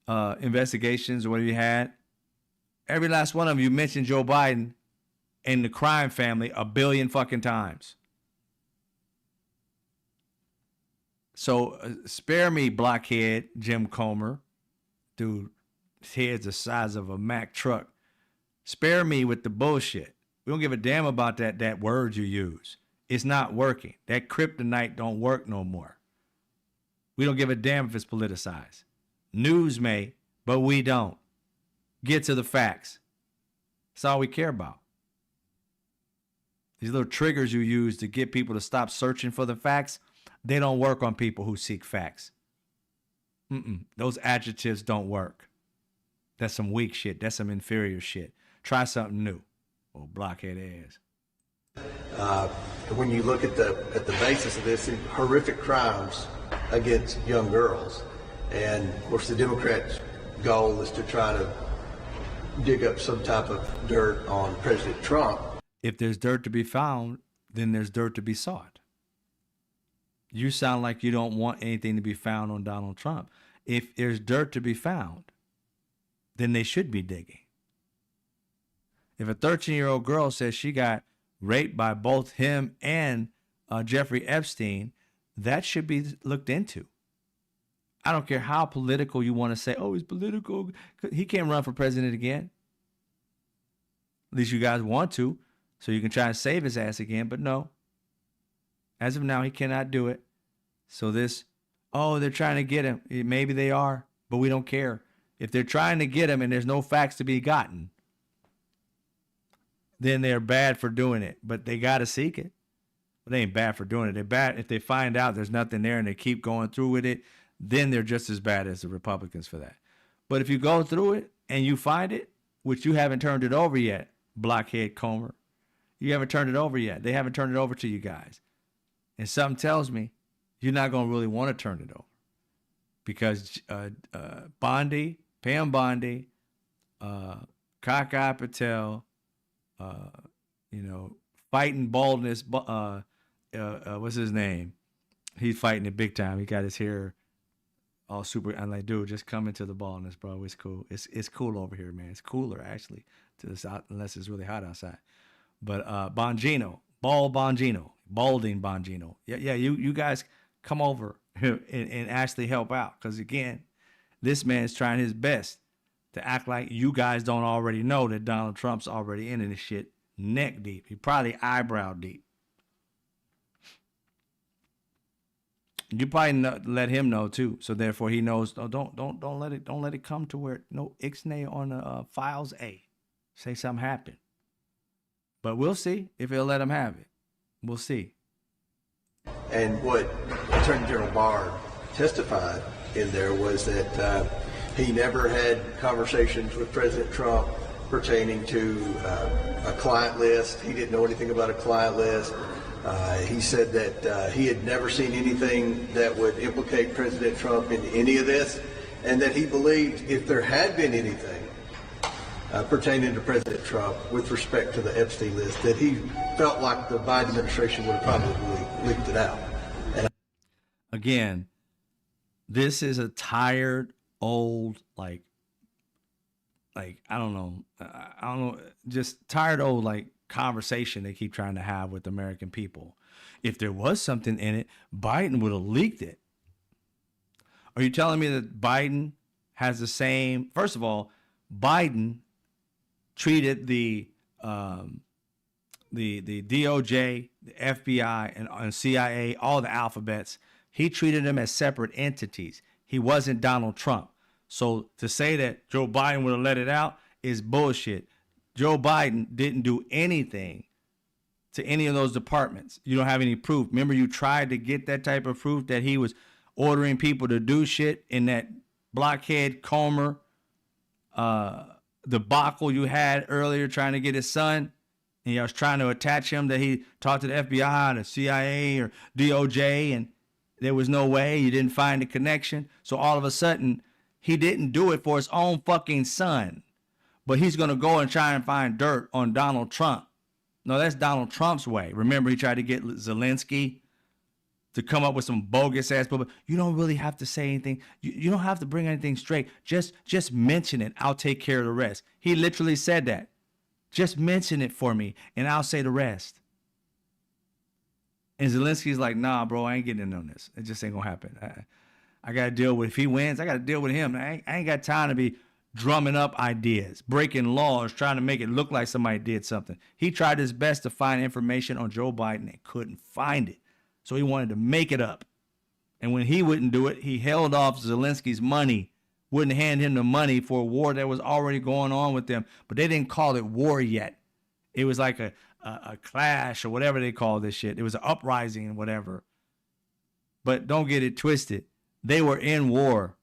investigations or whatever you had, every last one of them, you mentioned Joe Biden and the crime family a billion fucking times. So spare me, blockhead Jim Comer. Dude, his head's the size of a Mack truck. Spare me with the bullshit. We don't give a damn about that word you use. It's not working. That kryptonite don't work no more. We don't give a damn if it's politicized. News may, but we don't. Get to the facts. That's all we care about. These little triggers you use to get people to stop searching for the facts, they don't work on people who seek facts. Those adjectives don't work. That's some weak shit. That's some inferior shit. Try something new. Oh, blockhead ass. When you look at the basis of this, horrific crimes against young girls, and of course the Democrats' goal is to try to dig up some type of dirt on President Trump. If there's dirt to be found, then there's dirt to be sought. You sound like you don't want anything to be found on Donald Trump. If there's dirt to be found, then they should be digging. If a 13-year-old girl says she got raped by both him and Jeffrey Epstein, that should be looked into. I don't care how political you want to say, oh, he's political. He can't run for president again. At least you guys want to, so you can try and save his ass again, but no. As of now, he cannot do it. So they're trying to get him. Maybe they are, but we don't care. If they're trying to get him and there's no facts to be gotten, then they're bad for doing it. But they got to seek it. But they ain't bad for doing it. They're bad if they find out there's nothing there and they keep going through with it, then they're just as bad as the Republicans for that. But if you go through it and you find it, which you haven't turned it over yet, blockhead Comer, you haven't turned it over yet. They haven't turned it over to you guys. And something tells me you're not going to really want to turn it over. Because Bondi, Pam Bondi, Kaka Patel, fighting baldness, what's his name? He's fighting it big time. He got his hair all super. I'm like, dude, just come into the baldness, bro. It's cool. It's cool over here, man. It's cooler, actually, to the south, unless it's really hot outside. But Bongino, balding Bongino. Yeah, you guys come over and actually help out. Because, again, this man's trying his best to act like you guys don't already know that Donald Trump's already in this shit neck deep. He probably eyebrow deep. You probably let him know too, so therefore he knows. Oh, don't let it come to where no ixnay on the files A. Say something happened, but we'll see if he'll let him have it. We'll see. And what Attorney General Barr testified in there was that he never had conversations with President Trump pertaining to a client list. He didn't know anything about a client list. He said that he had never seen anything that would implicate President Trump in any of this, and that he believed if there had been anything pertaining to President Trump with respect to the Epstein list, that he felt like the Biden administration would have probably leaked it out. And again, this is a tired, old, like I don't know, just tired old conversation they keep trying to have with the American people. If there was something in it, Biden would have leaked it. Are you telling me that Biden has the same? First of all, Biden treated the the DOJ, the FBI, and CIA, all the alphabets. He treated them as separate entities. He wasn't Donald Trump. So to say that Joe Biden would have let it out is bullshit. Joe Biden didn't do anything to any of those departments. You don't have any proof. Remember, you tried to get that type of proof that he was ordering people to do shit in that blockhead Comer debacle you had earlier, trying to get his son. And I was trying to attach him that he talked to the FBI, the CIA, or DOJ, and there was no way. You didn't find the connection. So all of a sudden, he didn't do it for his own fucking son. But he's going to go and try and find dirt on Donald Trump. No, that's Donald Trump's way. Remember, he tried to get Zelensky to come up with some bogus ass, but you don't really have to say anything. You don't have to bring anything straight. Just mention it. I'll take care of the rest. He literally said that. Just mention it for me, and I'll say the rest. And Zelensky's like, nah, bro, I ain't getting in on this. It just ain't gonna happen. I gotta deal with, if he wins, I gotta deal with him. I ain't got time to be drumming up ideas, breaking laws, trying to make it look like somebody did something. He tried his best to find information on Joe Biden and couldn't find it. So he wanted to make it up. And when he wouldn't do it, he held off Zelensky's money, wouldn't hand him the money for a war that was already going on with them. But they didn't call it war yet. It was like a clash or whatever they call this shit. It was an uprising and whatever. But don't get it twisted. They were in war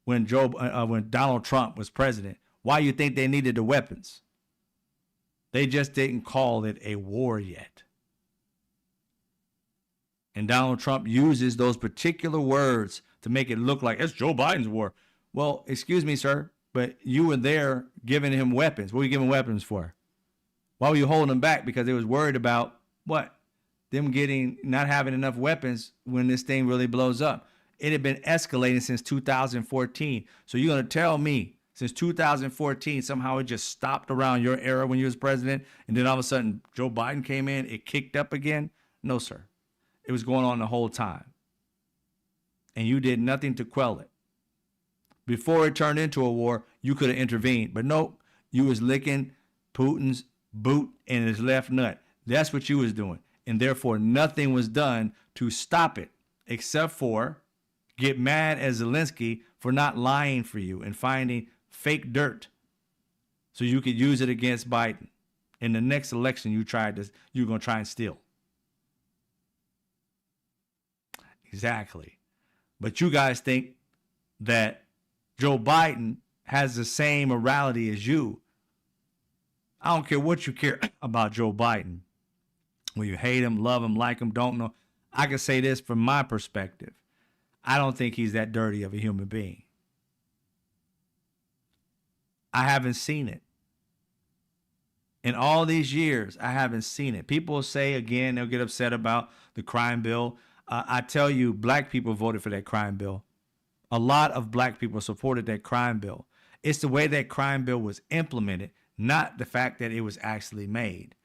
when Donald Trump was president. Why you think they needed the weapons? They just didn't call it a war yet. And Donald Trump uses those particular words to make it look like it's Joe Biden's war. Well, excuse me, sir, but you were there giving him weapons. What were you giving weapons for? Why were you holding them back? Because they was worried about what? Them not having enough weapons when this thing really blows up. It had been escalating since 2014. So you're going to tell me since 2014, somehow it just stopped around your era when you was president, and then all of a sudden Joe Biden came in, it kicked up again? No, sir. It was going on the whole time. And you did nothing to quell it. Before it turned into a war, you could have intervened. But nope, you was licking Putin's boot in his left nut. That's what you was doing. And therefore, nothing was done to stop it, except for get mad at Zelensky for not lying for you and finding fake dirt so you could use it against Biden. In the next election, you're going to try and steal. Exactly. But you guys think that Joe Biden has the same morality as you. I don't care what you care about Joe Biden. Whether you hate him, love him, like him, don't know. I can say this from my perspective. I don't think he's that dirty of a human being. I haven't seen it. In all these years, I haven't seen it. People say, again, they'll get upset about the crime bill. I tell you, black people voted for that crime bill. A lot of black people supported that crime bill. It's the way that crime bill was implemented, not the fact that it was actually made.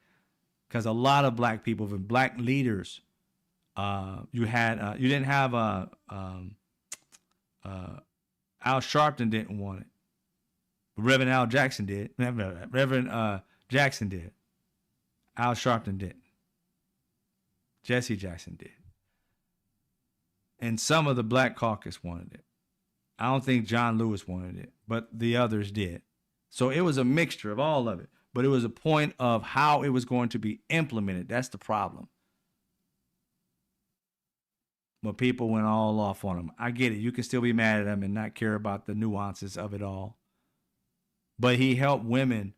Because a lot of black people and black leaders, you didn't have Al Sharpton didn't want it. Reverend Al Jackson did. Reverend Jackson did. Al Sharpton didn't. Jesse Jackson did. And some of the black caucus wanted it. I don't think John Lewis wanted it, but the others did. So it was a mixture of all of it. But it was a point of how it was going to be implemented. That's the problem. But people went all off on him. I get it. You can still be mad at him and not care about the nuances of it all. But he helped women.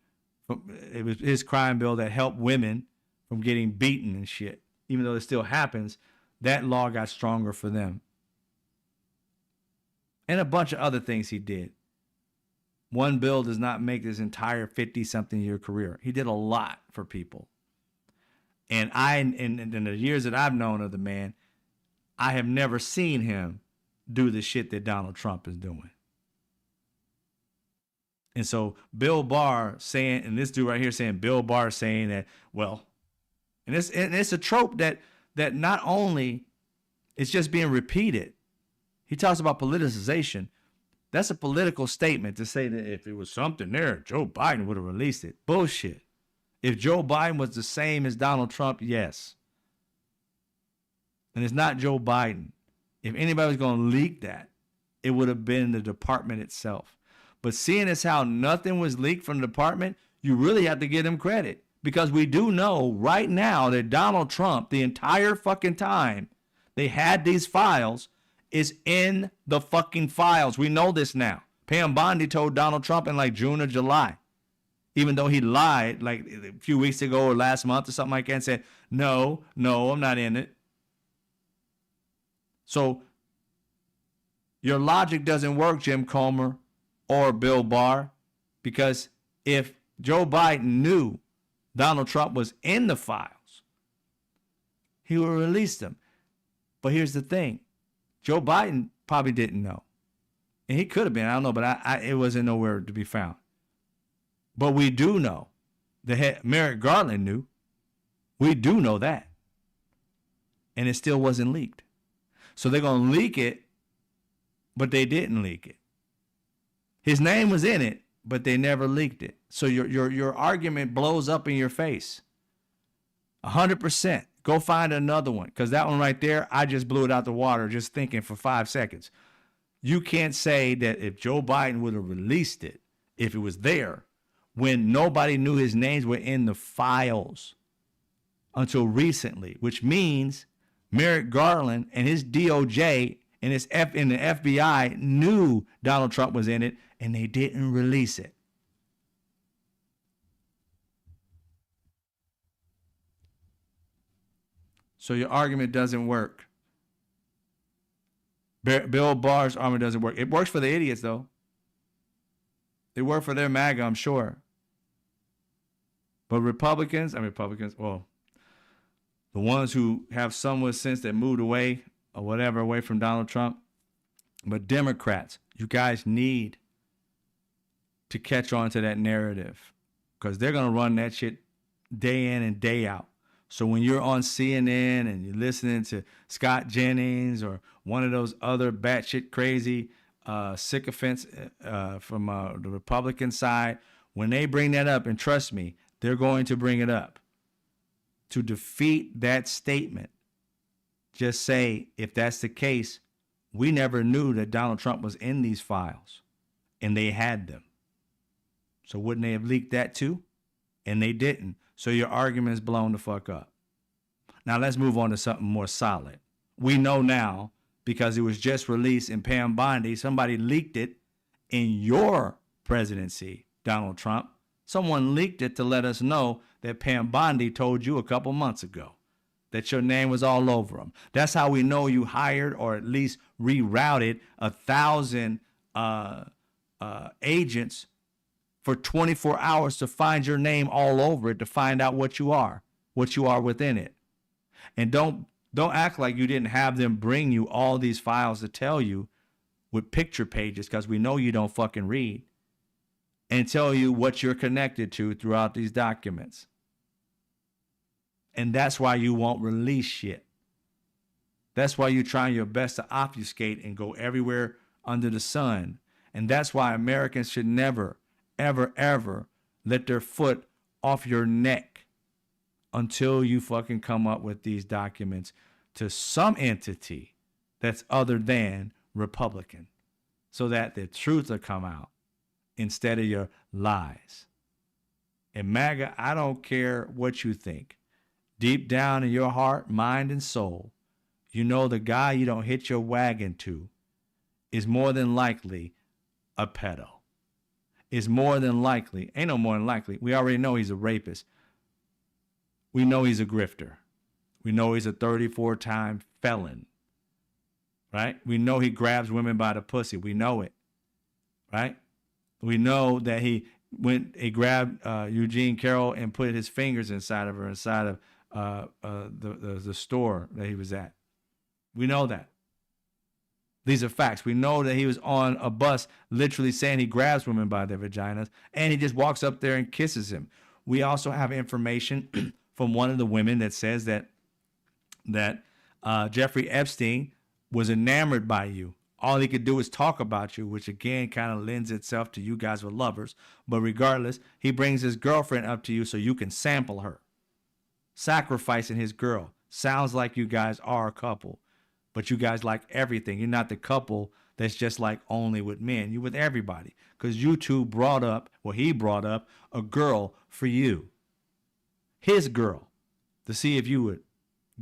It was his crime bill that helped women from getting beaten and shit. Even though it still happens, that law got stronger for them. And a bunch of other things he did. One bill does not make his entire 50-something year career. He did a lot for people. And in the years that I've known of the man, I have never seen him do the shit that Donald Trump is doing. And so Bill Barr saying, and this dude right here saying, Bill Barr saying that, well, and it's a trope that not only it's just being repeated. He talks about politicization. That's a political statement to say that if it was something there, Joe Biden would have released it. Bullshit. If Joe Biden was the same as Donald Trump, yes. And it's not Joe Biden. If anybody was going to leak that, it would have been the department itself. But seeing as how nothing was leaked from the department, you really have to give them credit. Because we do know right now that Donald Trump, the entire fucking time they had these files, is in the fucking files. We know this now. Pam Bondi told Donald Trump in like June or July, even though he lied like a few weeks ago or last month or something like that and said, no, I'm not in it. So your logic doesn't work, Jim Comer or Bill Barr, because if Joe Biden knew Donald Trump was in the files, he would release them. But here's the thing. Joe Biden probably didn't know. And he could have been, I don't know, but it wasn't nowhere to be found. But we do know that Merrick Garland knew. We do know that. And it still wasn't leaked. So they're going to leak it, but they didn't leak it. His name was in it, but they never leaked it. So your argument blows up in your face. 100%. Go find another one, because that one right there, I just blew it out the water just thinking for 5 seconds. You can't say that if Joe Biden would have released it, if it was there, when nobody knew his names were in the files until recently, which means Merrick Garland and his DOJ and the FBI knew Donald Trump was in it, and they didn't release it. So your argument doesn't work. Bill Barr's argument doesn't work. It works for the idiots, though. It worked for their MAGA, I'm sure. But well, the ones who have somewhat sense that moved away or whatever, away from Donald Trump. But Democrats, you guys need to catch on to that narrative, because they're going to run that shit day in and day out. So when you're on CNN and you're listening to Scott Jennings or one of those other batshit crazy sycophants from the Republican side, when they bring that up, and trust me, they're going to bring it up, to defeat that statement, just say, if that's the case, we never knew that Donald Trump was in these files, and they had them. So wouldn't they have leaked that too? And they didn't. So your argument is blown the fuck up. Now let's move on to something more solid. We know now, because it was just released in Pam Bondi, somebody leaked it in your presidency, Donald Trump. Someone leaked it to let us know that Pam Bondi told you a couple months ago that your name was all over them. That's how we know you hired, or at least rerouted, 1,000 agents for 24 hours to find your name all over it, to find out what you are within it. And don't act like you didn't have them bring you all these files to tell you with picture pages, because we know you don't fucking read, and tell you what you're connected to throughout these documents. And that's why you won't release shit. That's why you're trying your best to obfuscate and go everywhere under the sun. And that's why Americans should never, ever, ever let their foot off your neck until you fucking come up with these documents to some entity that's other than Republican, so that the truth will come out instead of your lies. And MAGA, I don't care what you think. Deep down in your heart, mind, and soul, you know the guy you don't hitch your wagon to is more than likely a pedo. Is more than likely, ain't no more than likely. We already know he's a rapist. We know he's a grifter. We know he's a 34-time felon. Right? We know he grabs women by the pussy. We know it. Right? We know that he grabbed Eugene Carroll and put his fingers inside of her, inside of the store that he was at. We know that. These are facts. We know that he was on a bus literally saying he grabs women by their vaginas, and he just walks up there and kisses him. We also have information from one of the women that says that Jeffrey Epstein was enamored by you all he could do is talk about you, which again kind of lends itself to you guys were lovers. But regardless, he brings his girlfriend up to you so you can sample her. Sacrificing his girl. Sounds like you guys are a couple, but you guys like everything. You're not the couple that's just like only with men. You're with everybody. Because you two brought up, well, he brought up a girl for you. His girl. To see if you would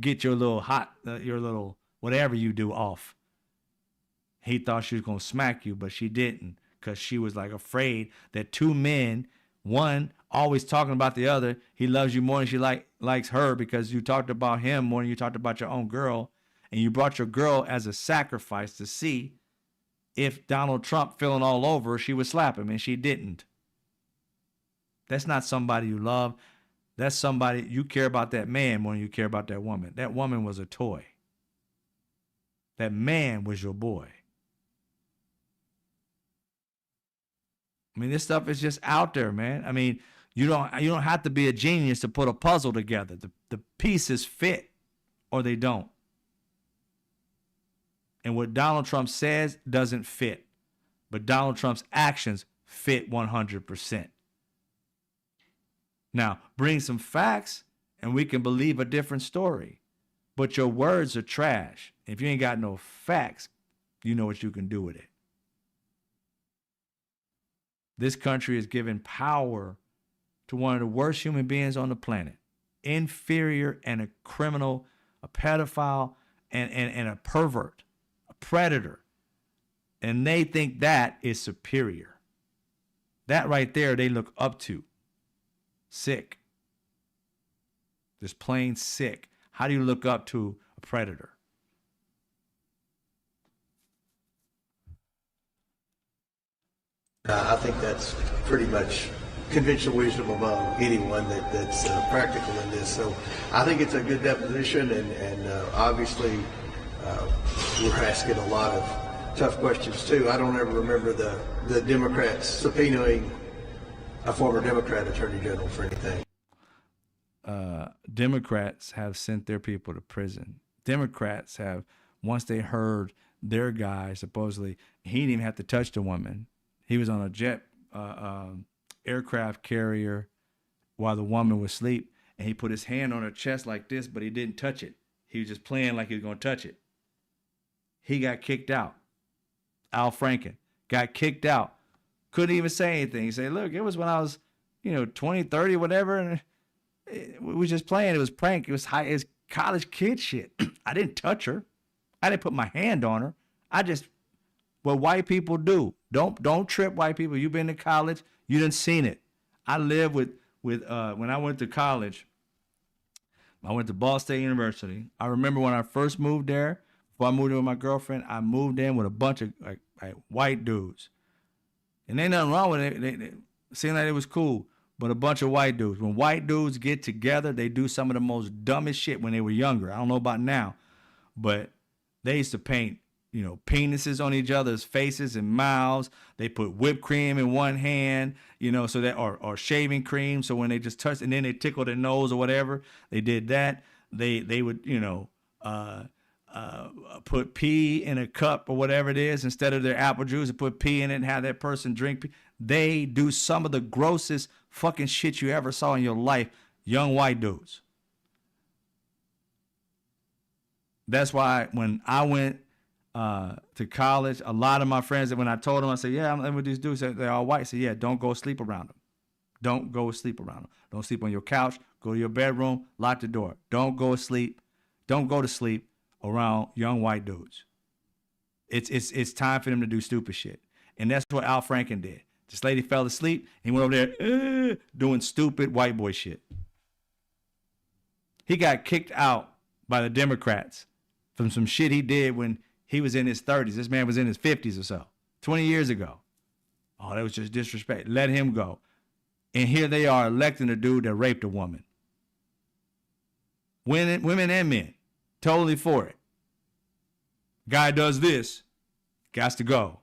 get your little your little whatever you do off. He thought she was going to smack you, but she didn't, because she was like afraid that two men, one always talking about the other, he loves you more than she likes her because you talked about him more than you talked about your own girl, and you brought your girl as a sacrifice to see if Donald Trump feeling all over her, she would slap him, and she didn't. That's not somebody you love. That's somebody you care about, that man more than you care about that woman. That woman was a toy. That man was your boy. I mean, this stuff is just out there, man. I mean, you don't have to be a genius to put a puzzle together. The pieces fit or they don't. And what Donald Trump says doesn't fit. But Donald Trump's actions fit 100%. Now, bring some facts and we can believe a different story. But your words are trash. If you ain't got no facts, you know what you can do with it. This country is giving power to one of the worst human beings on the planet. Inferior and a criminal, a pedophile, and a pervert, a predator. And they think that is superior. That right there, they look up to. Sick. Just plain sick. How do you look up to a predator? I think that's pretty much conventional wisdom among anyone that's practical in this. So I think it's a good deposition, and obviously we're asking a lot of tough questions too. I don't ever remember the Democrats subpoenaing a former Democrat attorney general for anything. Democrats have sent their people to prison. Democrats have, once they heard their guy, supposedly, he didn't even have to touch the woman. He was on a jet aircraft carrier while the woman was asleep, and he put his hand on her chest like this, but he didn't touch it. He was just playing like he was going to touch it. He got kicked out. Al Franken got kicked out. Couldn't even say anything. He said, look, it was when I was, 20, 30, whatever, and we was just playing. It was prank. It was college kid shit. I didn't touch her. I didn't put my hand on her. I just, what white people do. Don't trip, white people. You've been to college. You done seen it. I lived with when I went to college. I went to Ball State University. I remember when I first moved there. Before I moved in with my girlfriend, I moved in with a bunch of like white dudes, and ain't nothing wrong with it. It seemed like it was cool, but a bunch of white dudes. When white dudes get together, they do some of the most dumbest shit when they were younger. I don't know about now, but they used to paint, penises on each other's faces and mouths. They put whipped cream in one hand, so that, or shaving cream. So when they just touched, and then they tickle their nose or whatever, they did that. They would, put pee in a cup or whatever it is instead of their apple juice, and put pee in it and have that person drink pee. They do some of the grossest fucking shit you ever saw in your life. Young white dudes. That's why when I went to college, a lot of my friends, when I told them, I said, yeah, I'm with these dudes, they're all white. I said, yeah, don't go sleep around them. Don't go sleep around them. Don't sleep on your couch. Go to your bedroom, lock the door. Don't go to sleep around young white dudes. It's time for them to do stupid shit. And that's what Al Franken did. This lady fell asleep. He went over there doing stupid white boy shit. He got kicked out by the Democrats from some shit he did when he was in his 30s. This man was in his 50s or so, 20 years ago. Oh, that was just disrespect. Let him go. And here they are electing a dude that raped a woman. Women and men, totally for it. Guy does this, got to go.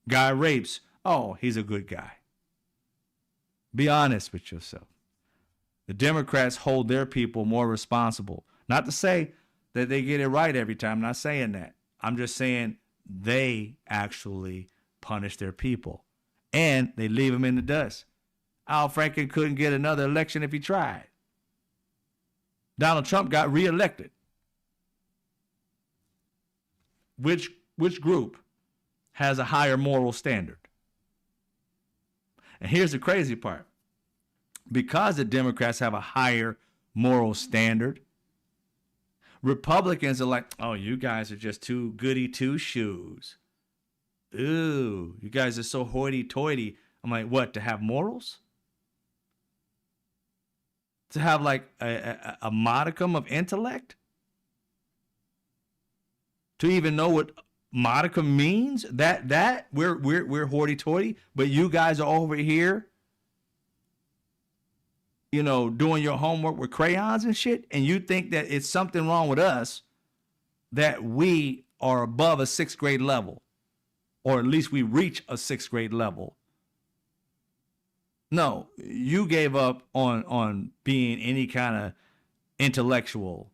Guy rapes, oh, he's a good guy. Be honest with yourself. The Democrats hold their people more responsible. Not to say that they get it right every time, I'm not saying that. I'm just saying they actually punish their people and they leave them in the dust. Al Franken couldn't get another election if he tried. Donald Trump got reelected. Which group has a higher moral standard? And here's the crazy part. Because the Democrats have a higher moral standard, Republicans are like, oh, you guys are just too goody two shoes. Ooh, you guys are so hoity-toity. I'm like, what, to have morals? To have like a modicum of intellect? To even know what modicum means? That we're hoity-toity, but you guys are over here, you know, doing your homework with crayons and shit, and you think that it's something wrong with us that we are above a 6th grade level, or at least we reach a 6th grade level. No, you gave up on being any kind of intellectual.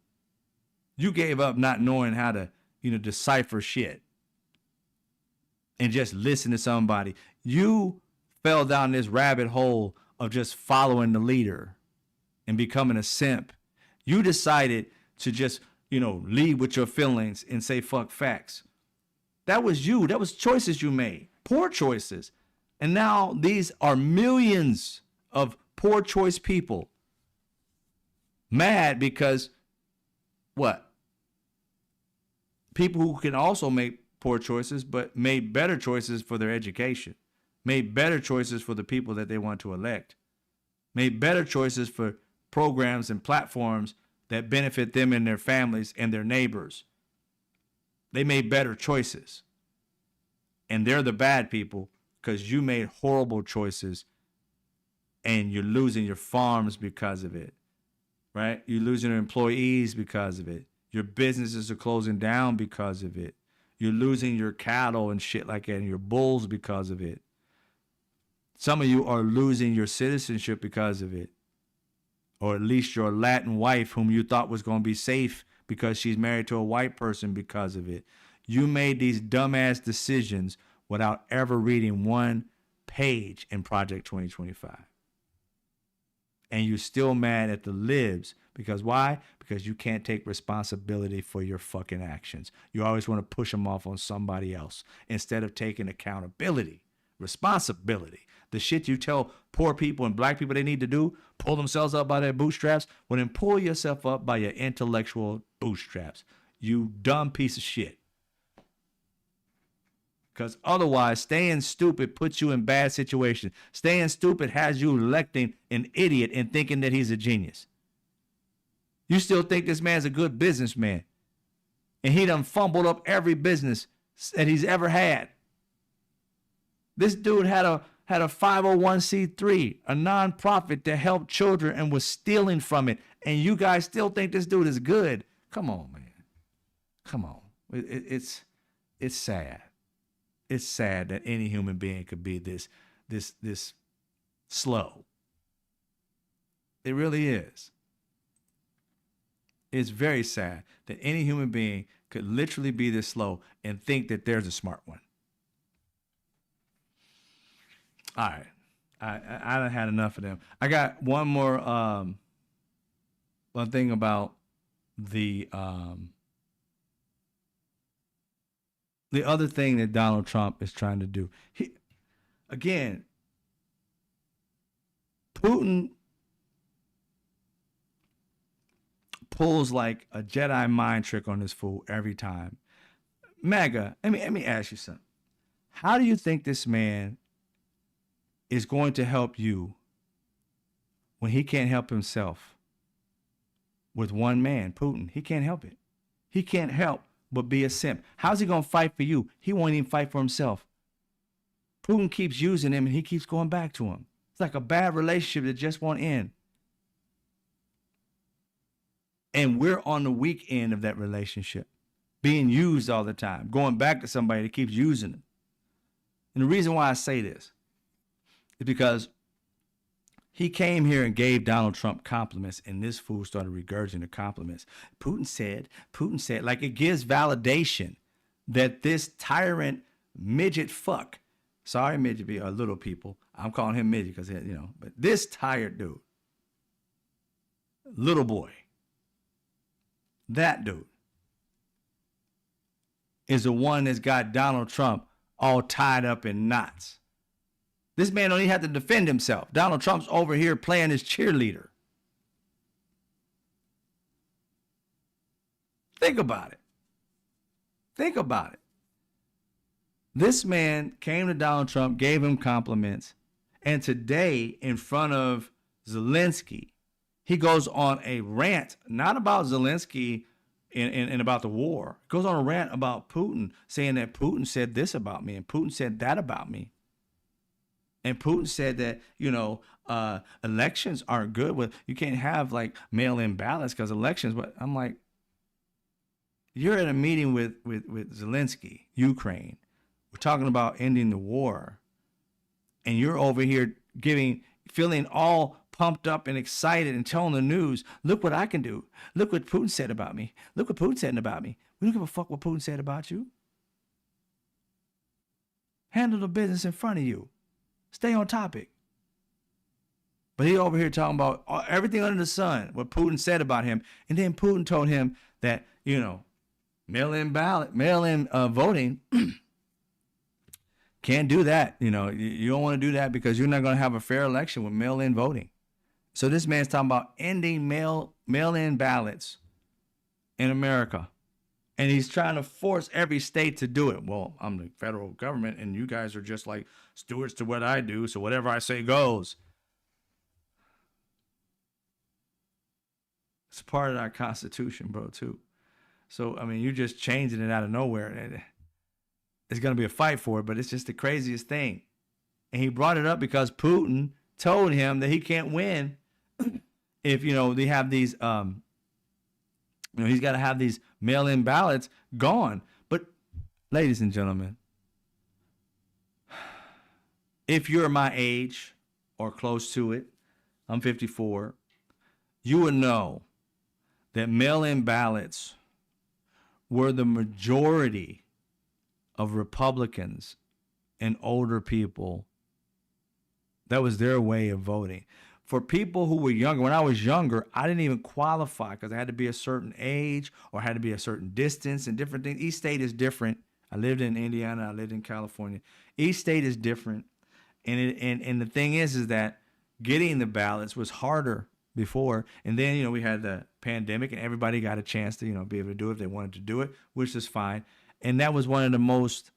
You gave up not knowing how to, you know, decipher shit and just listen to somebody. You fell down this rabbit hole of just following the leader and becoming a simp. You decided to just, you know, lead with your feelings and say fuck facts. That was you. That was choices you made. Poor choices. And now these are millions of poor choice people mad because what? People who can also make poor choices, but made better choices for their education, made better choices for the people that they want to elect, made better choices for programs and platforms that benefit them and their families and their neighbors. They made better choices. And they're the bad people because you made horrible choices and you're losing your farms because of it, right? You're losing your employees because of it. Your businesses are closing down because of it. You're losing your cattle and shit like that and your bulls because of it. Some of you are losing your citizenship because of it. Or at least your Latin wife whom you thought was going to be safe because she's married to a white person because of it. You made these dumbass decisions without ever reading one page in Project 2025. And you're still mad at the libs because why? Because you can't take responsibility for your fucking actions. You always want to push them off on somebody else instead of taking accountability, responsibility. The shit you tell poor people and black people they need to do, pull themselves up by their bootstraps, well then pull yourself up by your intellectual bootstraps. You dumb piece of shit. Because otherwise, staying stupid puts you in bad situations. Staying stupid has you electing an idiot and thinking that he's a genius. You still think this man's a good businessman. And he done fumbled up every business that he's ever had. This dude had a 501c3, a nonprofit to help children and was stealing from it. And you guys still think this dude is good. Come on, man. Come on. It's sad. It's sad that any human being could be this slow. It really is. It's very sad that any human being could literally be this slow and think that there's a smart one. All right. I done had enough of them. I got one more one thing about the other thing that Donald Trump is trying to do. Again, Putin pulls like a Jedi mind trick on this fool every time. MAGA, let me ask you something. How do you think this man is going to help you when he can't help himself with one man, Putin? He can't help it. He can't help but be a simp. How's he going to fight for you? He won't even fight for himself. Putin keeps using him and he keeps going back to him. It's like a bad relationship that just won't end. And we're on the weak end of that relationship, being used all the time, going back to somebody that keeps using them. And the reason why I say this is because he came here and gave Donald Trump compliments, and this fool started regurgitating the compliments. Putin said, like it gives validation that this tyrant midget fuck, sorry midget or little people, I'm calling him midget because, you know, but this tired dude, little boy, that dude is the one that's got Donald Trump all tied up in knots. This man don't even have to defend himself. Donald Trump's over here playing his cheerleader. Think about it. Think about it. This man came to Donald Trump, gave him compliments, and today in front of Zelensky, he goes on a rant, not about Zelensky and about the war. He goes on a rant about Putin, saying that Putin said this about me and Putin said that about me. And Putin said that, you know, elections aren't good. You can't have like mail-in ballots because elections. But I'm like, you're at a meeting with Zelensky, Ukraine. We're talking about ending the war. And you're over here feeling all pumped up and excited and telling the news, look what I can do. Look what Putin said about me. Look what Putin said about me. We don't give a fuck what Putin said about you. Handle the business in front of you. Stay on topic. But he over here talking about everything under the sun, what Putin said about him. And then Putin told him that, you know, mail-in voting, can't do that. You know, you don't want to do that because you're not going to have a fair election with mail-in voting. So this man's talking about ending mail-in ballots in America. And he's trying to force every state to do it. Well, I'm the federal government and you guys are just like stewards to what I do. So whatever I say goes. It's part of our Constitution, bro, too. So, I mean, you're just changing it out of nowhere. It's going to be a fight for it, but it's just the craziest thing. And he brought it up because Putin told him that he can't win if, you know, they have these, he's got to have these mail-in ballots gone. But, ladies and gentlemen, if you're my age or close to it, I'm 54, you would know that mail-in ballots were the majority of Republicans and older people. That was their way of voting. For people who were younger, when I was younger, I didn't even qualify because I had to be a certain age or had to be a certain distance and different things. Each state is different. I lived in Indiana. I lived in California. Each state is different. And the thing is that getting the ballots was harder before. And then, you know, we had the pandemic and everybody got a chance to, you know, be able to do it if they wanted to do it, which is fine. And that was one of the most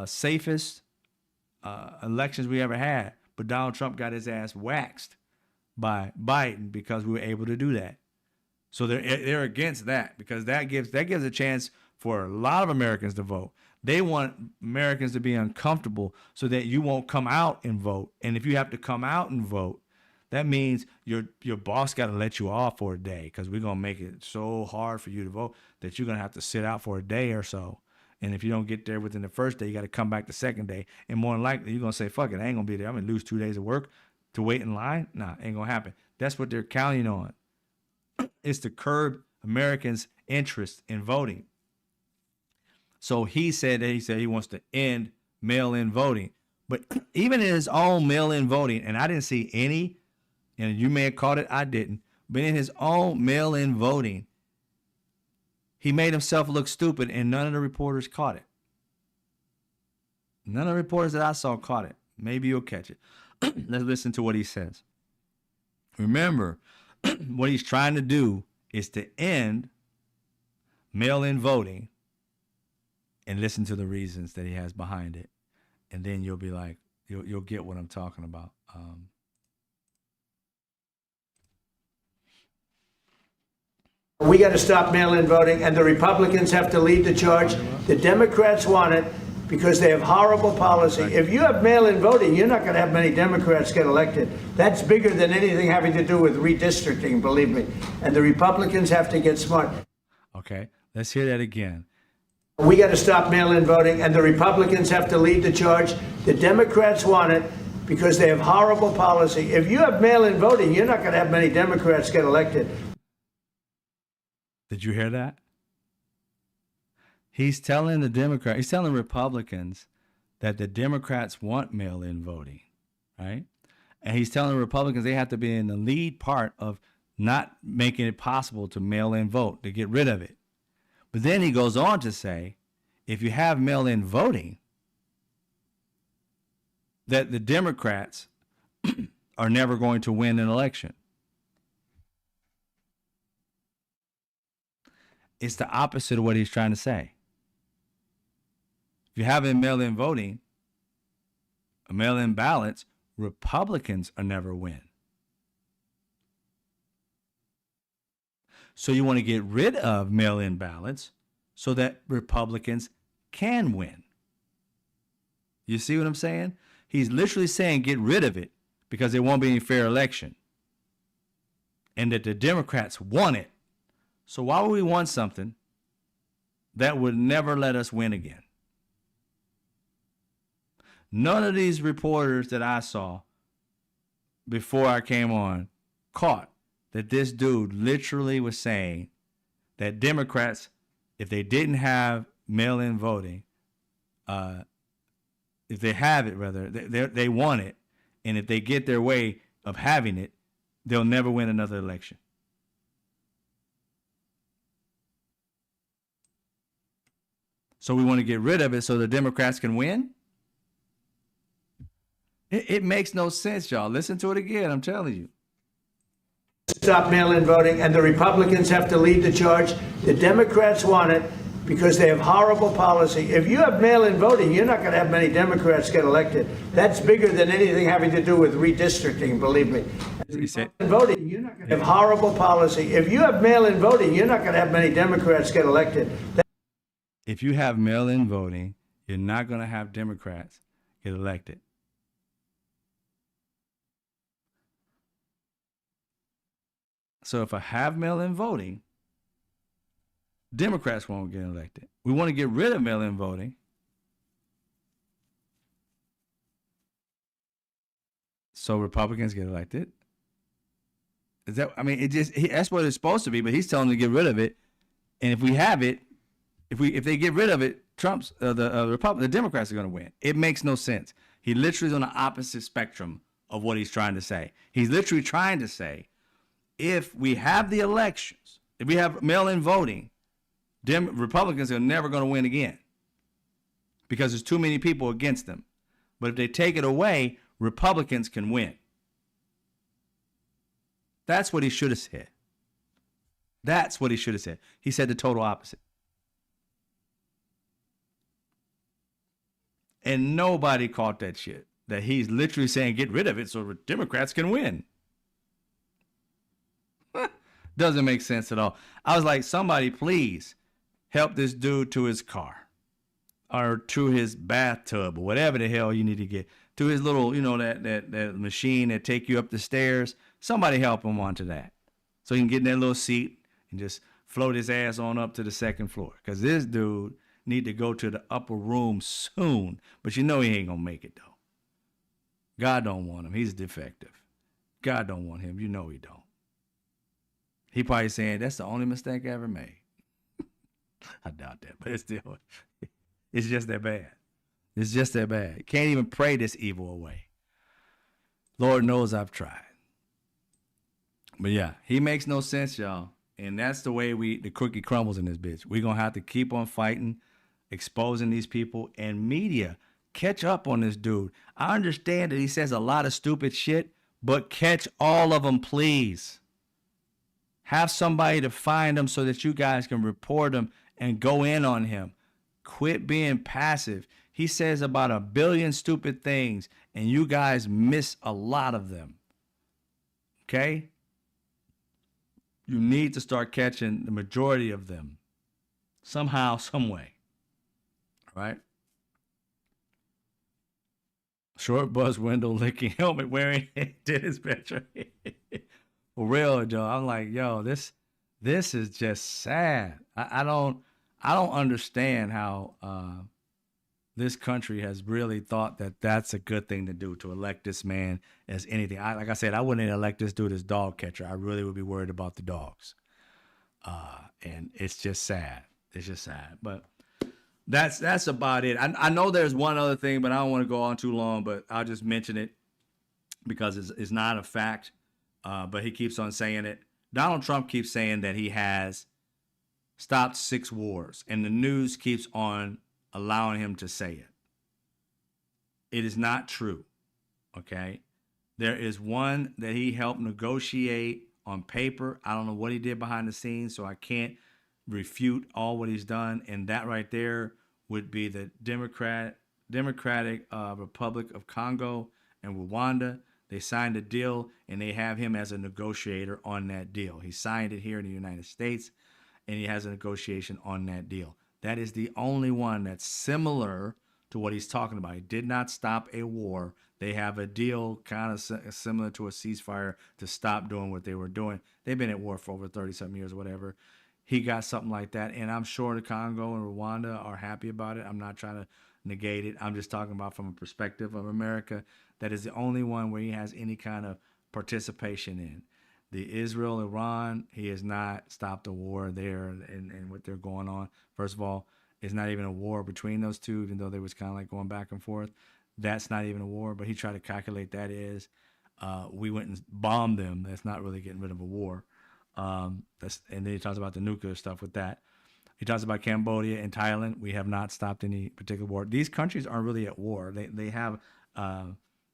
safest elections we ever had. But Donald Trump got his ass waxed by Biden because we were able to do that. So they're against that because that gives a chance for a lot of Americans to vote. They want Americans to be uncomfortable so that you won't come out and vote. And if you have to come out and vote, that means your boss got to let you off for a day because we're going to make it so hard for you to vote that you're going to have to sit out for a day or so. And if you don't get there within the first day, you got to come back the second day. And more than likely, you're going to say, fuck it, I ain't going to be there. I'm going to lose 2 days of work to wait in line. Nah, ain't going to happen. That's what they're counting on. It's to curb Americans' interest in voting. So he said he wants to end mail-in voting. But even in his own mail-in voting, and I didn't see any, and you may have caught it, I didn't, but in his own mail-in voting, he made himself look stupid, and none of the reporters caught it. None of the reporters that I saw caught it. Maybe you'll catch it. Let's listen to what he says. Remember, what he's trying to do is to end mail-in voting and listen to the reasons that he has behind it. And then you'll be like, you'll get what I'm talking about. We got to stop mail-in voting, and the Republicans have to lead the charge. The Democrats want it because they have horrible policy. If you have mail-in voting, you're not going to have many Democrats get elected. That's bigger than anything having to do with redistricting, believe me. And the Republicans have to get smart. Okay, let's hear that again. We got to stop mail-in voting, and the Republicans have to lead the charge. The Democrats want it because they have horrible policy. If you have mail-in voting, you're not going to have many Democrats get elected. Did you hear that? He's telling he's telling Republicans that the Democrats want mail-in voting, right? And he's telling the Republicans they have to be in the lead part of not making it possible to mail-in vote, to get rid of it. But then he goes on to say, if you have mail-in voting, that the Democrats are never going to win an election. It's the opposite of what he's trying to say. If you have mail-in voting, mail-in ballots, Republicans are never win. So you want to get rid of mail-in ballots so that Republicans can win. You see what I'm saying? He's literally saying get rid of it because there won't be any fair election. And that the Democrats want it. So why would we want something that would never let us win again? None of these reporters that I saw before I came on caught that this dude literally was saying that Democrats, if they didn't have mail-in voting, if they have it, rather, they want it. And if they get their way of having it, they'll never win another election. So we want to get rid of it so the Democrats can win? It makes no sense, y'all. Listen to it again. I'm telling you. Stop mail-in voting, and the Republicans have to lead the charge. The Democrats want it because they have horrible policy. If you have mail-in voting, you're not going to have many Democrats get elected. That's bigger than anything having to do with redistricting, believe me. Voting, you're not going to have horrible policy. If you have mail-in voting, you're not going to have many Democrats get elected. If you have mail-in voting, you're not going to have Democrats get elected. So if I have mail-in voting, Democrats won't get elected. We want to get rid of mail-in voting so Republicans get elected. Is that? I mean, that's what it's supposed to be. But he's telling them to get rid of it. And if we have it, if they get rid of it, the Democrats are going to win. It makes no sense. He literally is on the opposite spectrum of what he's trying to say. He's literally trying to say, if we have the elections, if we have mail-in voting, Republicans are never going to win again because there's too many people against them. But if they take it away, Republicans can win. That's what he should have said. That's what he should have said. He said the total opposite. And nobody caught that shit. That he's literally saying get rid of it so Democrats can win. Doesn't make sense at all. I was like, somebody please help this dude to his car or to his bathtub or whatever the hell you need to get. To his little, that machine that take you up the stairs. Somebody help him onto that. So he can get in that little seat and just float his ass on up to the second floor. Because this dude need to go to the upper room soon. But he ain't going to make it, though. God don't want him. He's defective. God don't want him. He don't. He probably saying, that's the only mistake I ever made. I doubt that, but it's just that bad. It's just that bad. Can't even pray this evil away. Lord knows I've tried. But yeah, he makes no sense, y'all. And that's the way the cookie crumbles in this bitch. We're going to have to keep on fighting, exposing these people, and media catch up on this dude. I understand that he says a lot of stupid shit, but catch all of them, please. Have somebody to find him so that you guys can report him and go in on him. Quit being passive. He says about 1 billion stupid things, and you guys miss a lot of them. Okay? You need to start catching the majority of them. Somehow, some way. Right? Short bus window licking, helmet wearing, Dennis Petro. For real, Joe. I'm like, yo, this is just sad. I don't understand how this country has really thought that that's a good thing to do, to elect this man as anything. Like I said, I wouldn't elect this dude as dog catcher. I really would be worried about the dogs. And it's just sad. It's just sad. But That's about it. I know there's one other thing, but I don't want to go on too long. But I'll just mention it because it's not a fact. But he keeps on saying it. Donald Trump keeps saying that he has stopped 6 wars, and the news keeps on allowing him to say it. It is not true. Okay. There is one that he helped negotiate on paper. I don't know what he did behind the scenes, so I can't refute all what he's done. And that right there would be the Democratic Republic of Congo and Rwanda. They signed a deal, and they have him as a negotiator on that deal. He signed it here in the United States, and he has a negotiation on that deal. That is the only one that's similar to what he's talking about. He did not stop a war. They have a deal kind of similar to a ceasefire to stop doing what they were doing. They've been at war for over 30-something years or whatever. He got something like that, and I'm sure the Congo and Rwanda are happy about it. I'm not trying to negate it. I'm just talking about from a perspective of America. That is the only one where he has any kind of participation in. The Israel-Iran, he has not stopped a war there and what they're going on. First of all, it's not even a war between those two, even though they was kind of like going back and forth. That's not even a war, but he tried to calculate that is. We went and bombed them. That's not really getting rid of a war. And then he talks about the nuclear stuff with that. He talks about Cambodia and Thailand. We have not stopped any particular war. These countries aren't really at war. They have,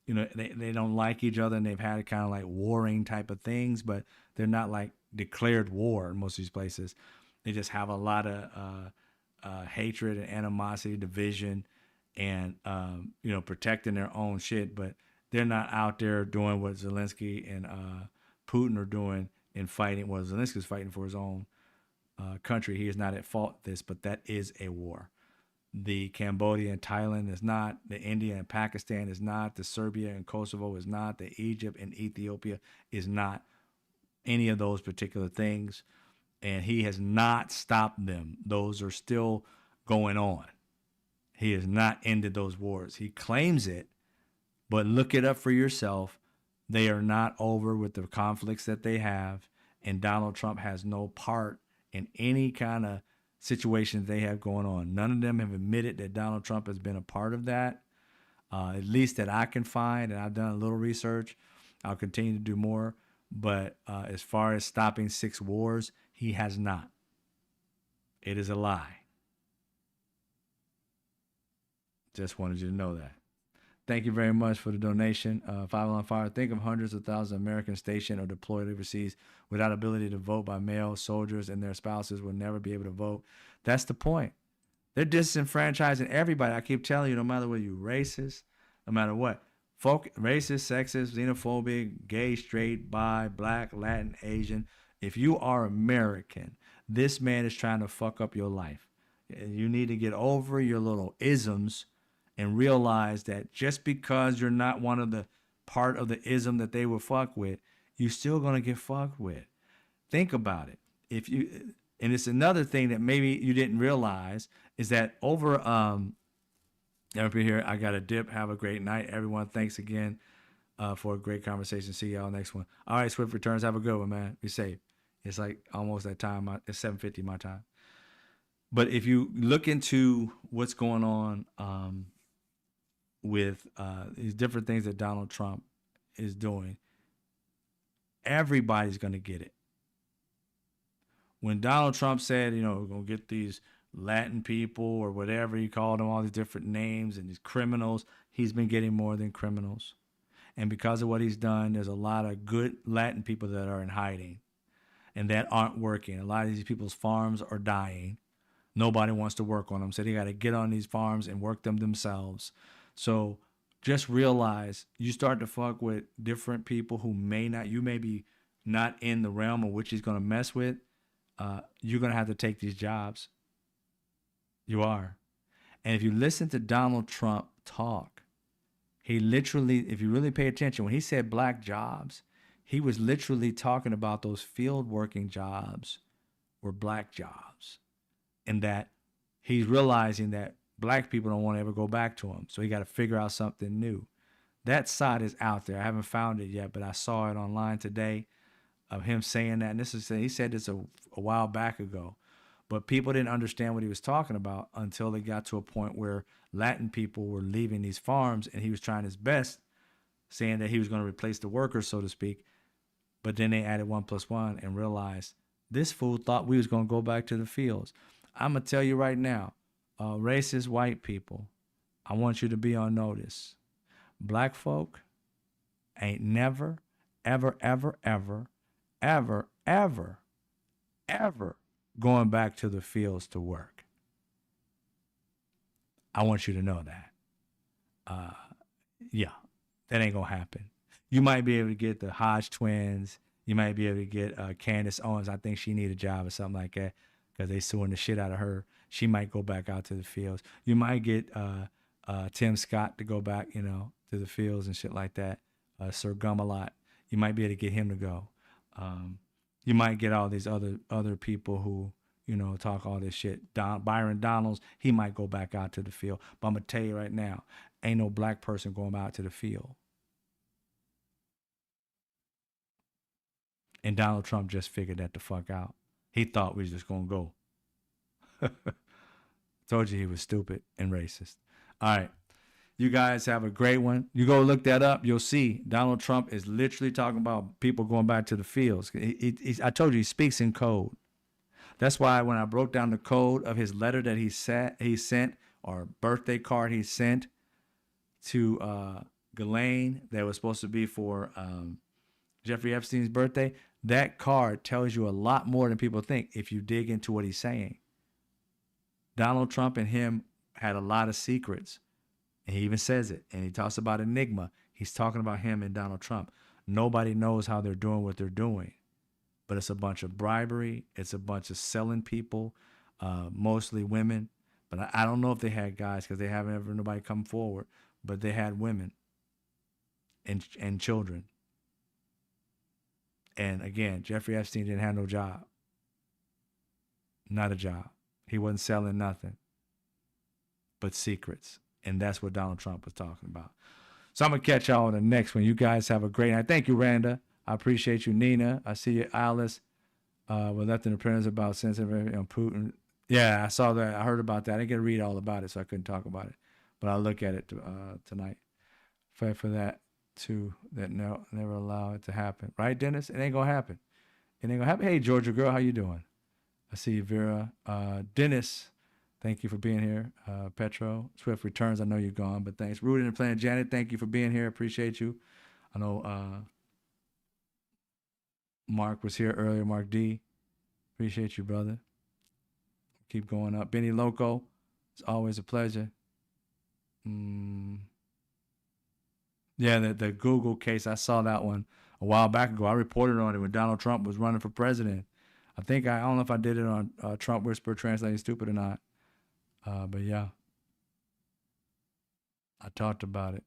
they don't like each other, and they've had kind of like warring type of things, but they're not like declared war in most of these places. They just have a lot of hatred and animosity, division, and protecting their own shit. But they're not out there doing what Zelensky and Putin are doing in fighting. Well, Zelensky's fighting for his own country. He is not at fault this, but that is a war. The Cambodia and Thailand is not. The India and Pakistan is not. The Serbia and Kosovo is not. The Egypt and Ethiopia is not. Any of those particular things. And he has not stopped them. Those are still going on. He has not ended those wars. He claims it, but look it up for yourself. They are not over with the conflicts that they have, and Donald Trump has no part in any kind of situation they have going on. None of them have admitted that Donald Trump has been a part of that, at least that I can find, and I've done a little research. I'll continue to do more, but as far as stopping 6 wars, he has not. It is a lie. Just wanted you to know that. Thank you very much for the donation. 5 on Fire. Think of hundreds of thousands of Americans stationed or deployed overseas without ability to vote by mail. Soldiers and their spouses will never be able to vote. That's the point. They're disenfranchising everybody. I keep telling you, no matter whether you're racist, no matter what. Racist, sexist, xenophobic, gay, straight, bi, black, Latin, Asian. If you are American, this man is trying to fuck up your life. You need to get over your little isms and realize that just because you're not one of the part of the ism that they will fuck with, you're still gonna get fucked with. Think about it. And it's another thing that maybe you didn't realize is that over here, I got a dip. Have a great night, everyone. Thanks again for a great conversation. See y'all next one. All right, Swift Returns. Have a good one, man. Be safe. It's like almost that time. It's 7:50 my time. But if you look into what's going on with these different things that Donald Trump is doing, everybody's going to get it. When Donald Trump said, we're going to get these Latin people or whatever, he called them all these different names and these criminals, he's been getting more than criminals. And because of what he's done, there's a lot of good Latin people that are in hiding and that aren't working. A lot of these people's farms are dying. Nobody wants to work on them. So they got to get on these farms and work them themselves. So just realize you start to fuck with different people who you may be not in the realm of which he's going to mess with. You're going to have to take these jobs. You are. And if you listen to Donald Trump talk, he literally, if you really pay attention, when he said black jobs, he was literally talking about those field working jobs were black jobs. And that he's realizing that black people don't want to ever go back to him. So he got to figure out something new. That side is out there. I haven't found it yet, but I saw it online today of him saying that. And he said this a while back ago. But people didn't understand what he was talking about until they got to a point where Latin people were leaving these farms, and he was trying his best, saying that he was going to replace the workers, so to speak. But then they added 1+1 and realized this fool thought we was going to go back to the fields. I'm going to tell you right now, racist white people, I want you to be on notice. Black folk ain't never, ever, ever, ever, ever, ever, ever going back to the fields to work. I want you to know that. Yeah, that ain't gonna happen. You might be able to get the Hodge twins. You might be able to get Candace Owens. I think she need a job or something like that because they suing the shit out of her. She might go back out to the fields. You might get Tim Scott to go back, to the fields and shit like that. Sir Gumalot. You might be able to get him to go. You might get all these other people who, talk all this shit. Byron Donalds, he might go back out to the field. But I'm going to tell you right now, ain't no black person going out to the field. And Donald Trump just figured that the fuck out. He thought we was just going to go. Told you he was stupid and racist. All right. You guys have a great one. You go look that up. You'll see Donald Trump is literally talking about people going back to the fields. I told you he speaks in code. That's why when I broke down the code of his letter that he sent, or birthday card he sent to Ghislaine that was supposed to be for Jeffrey Epstein's birthday, that card tells you a lot more than people think if you dig into what he's saying. Donald Trump and him had a lot of secrets. And he even says it. And he talks about Enigma. He's talking about him and Donald Trump. Nobody knows how they're doing what they're doing. But it's a bunch of bribery. It's a bunch of selling people, mostly women. But I don't know if they had guys because they haven't ever nobody come forward. But they had women and children. And again, Jeffrey Epstein didn't have no job. Not a job. He wasn't selling nothing but secrets. And that's what Donald Trump was talking about. So I'm going to catch y'all on the next one. You guys have a great night. Thank you, Randa. I appreciate you, Nina. I see you, Alice. We're left in appearance about sensitive on Putin. Yeah, I saw that. I heard about that. I didn't get to read all about it, so I couldn't talk about it. But I'll look at it tonight. Fight for that, too. That never allow it to happen. Right, Dennis? It ain't going to happen. It ain't going to happen. Hey, Georgia girl, how you doing? I see you, Vera. Dennis, thank you for being here. Petro, Swift returns. I know you're gone, but thanks. Rooted and playing Janet, thank you for being here. Appreciate you. I know Mark was here earlier. Mark D. Appreciate you, brother. Keep going up. Benny Loco, it's always a pleasure. Yeah, the Google case, I saw that one a while back ago. I reported on it when Donald Trump was running for president. I don't know if I did it on Trump Whisperer Translating Stupid or not. But yeah, I talked about it.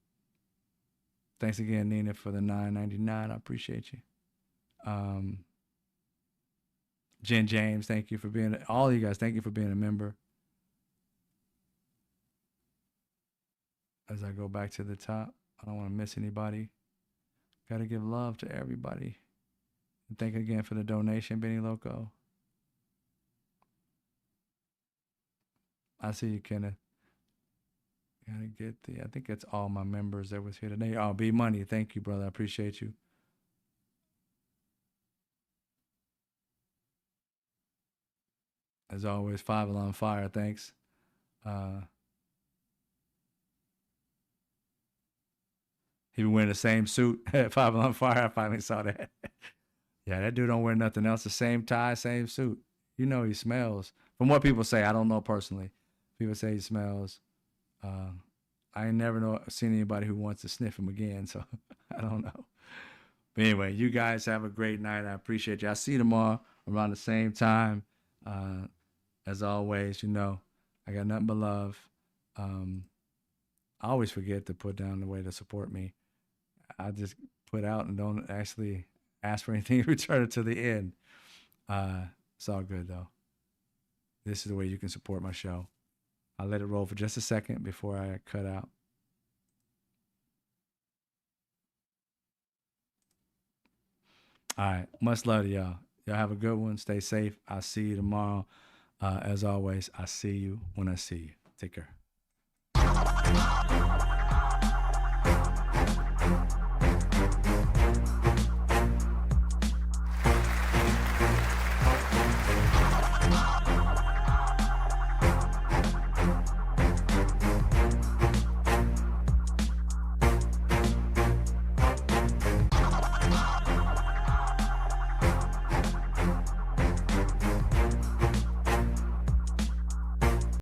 Thanks again, Nina, for the $9.99. I appreciate you. Jen James, thank you for being, all of you guys, thank you for being a member. As I go back to the top, I don't want to miss anybody. Got to give love to everybody. And thank you again for the donation, Benny Loco. I see you, Kenneth. Gotta get I think that's all my members that was here today. Oh, B Money, thank you, brother. I appreciate you. As always, 5 on fire, thanks. He been wearing the same suit. 5 on fire, I finally saw that. Yeah, that dude don't wear nothing else. The same tie, same suit. You know he smells. From what people say, I don't know personally. People say he smells. I ain't never seen anybody who wants to sniff him again, so I don't know. But anyway, you guys have a great night. I appreciate you. I'll see you tomorrow around the same time. As always, I got nothing but love. I always forget to put down the way to support me. I just put out and don't actually ask for anything in return until the end. It's all good, though. This is the way you can support my show. I'll let it roll for just a second before I cut out. All right. Much love to y'all. Y'all have a good one. Stay safe. I'll see you tomorrow. As always, I see you when I see you. Take care.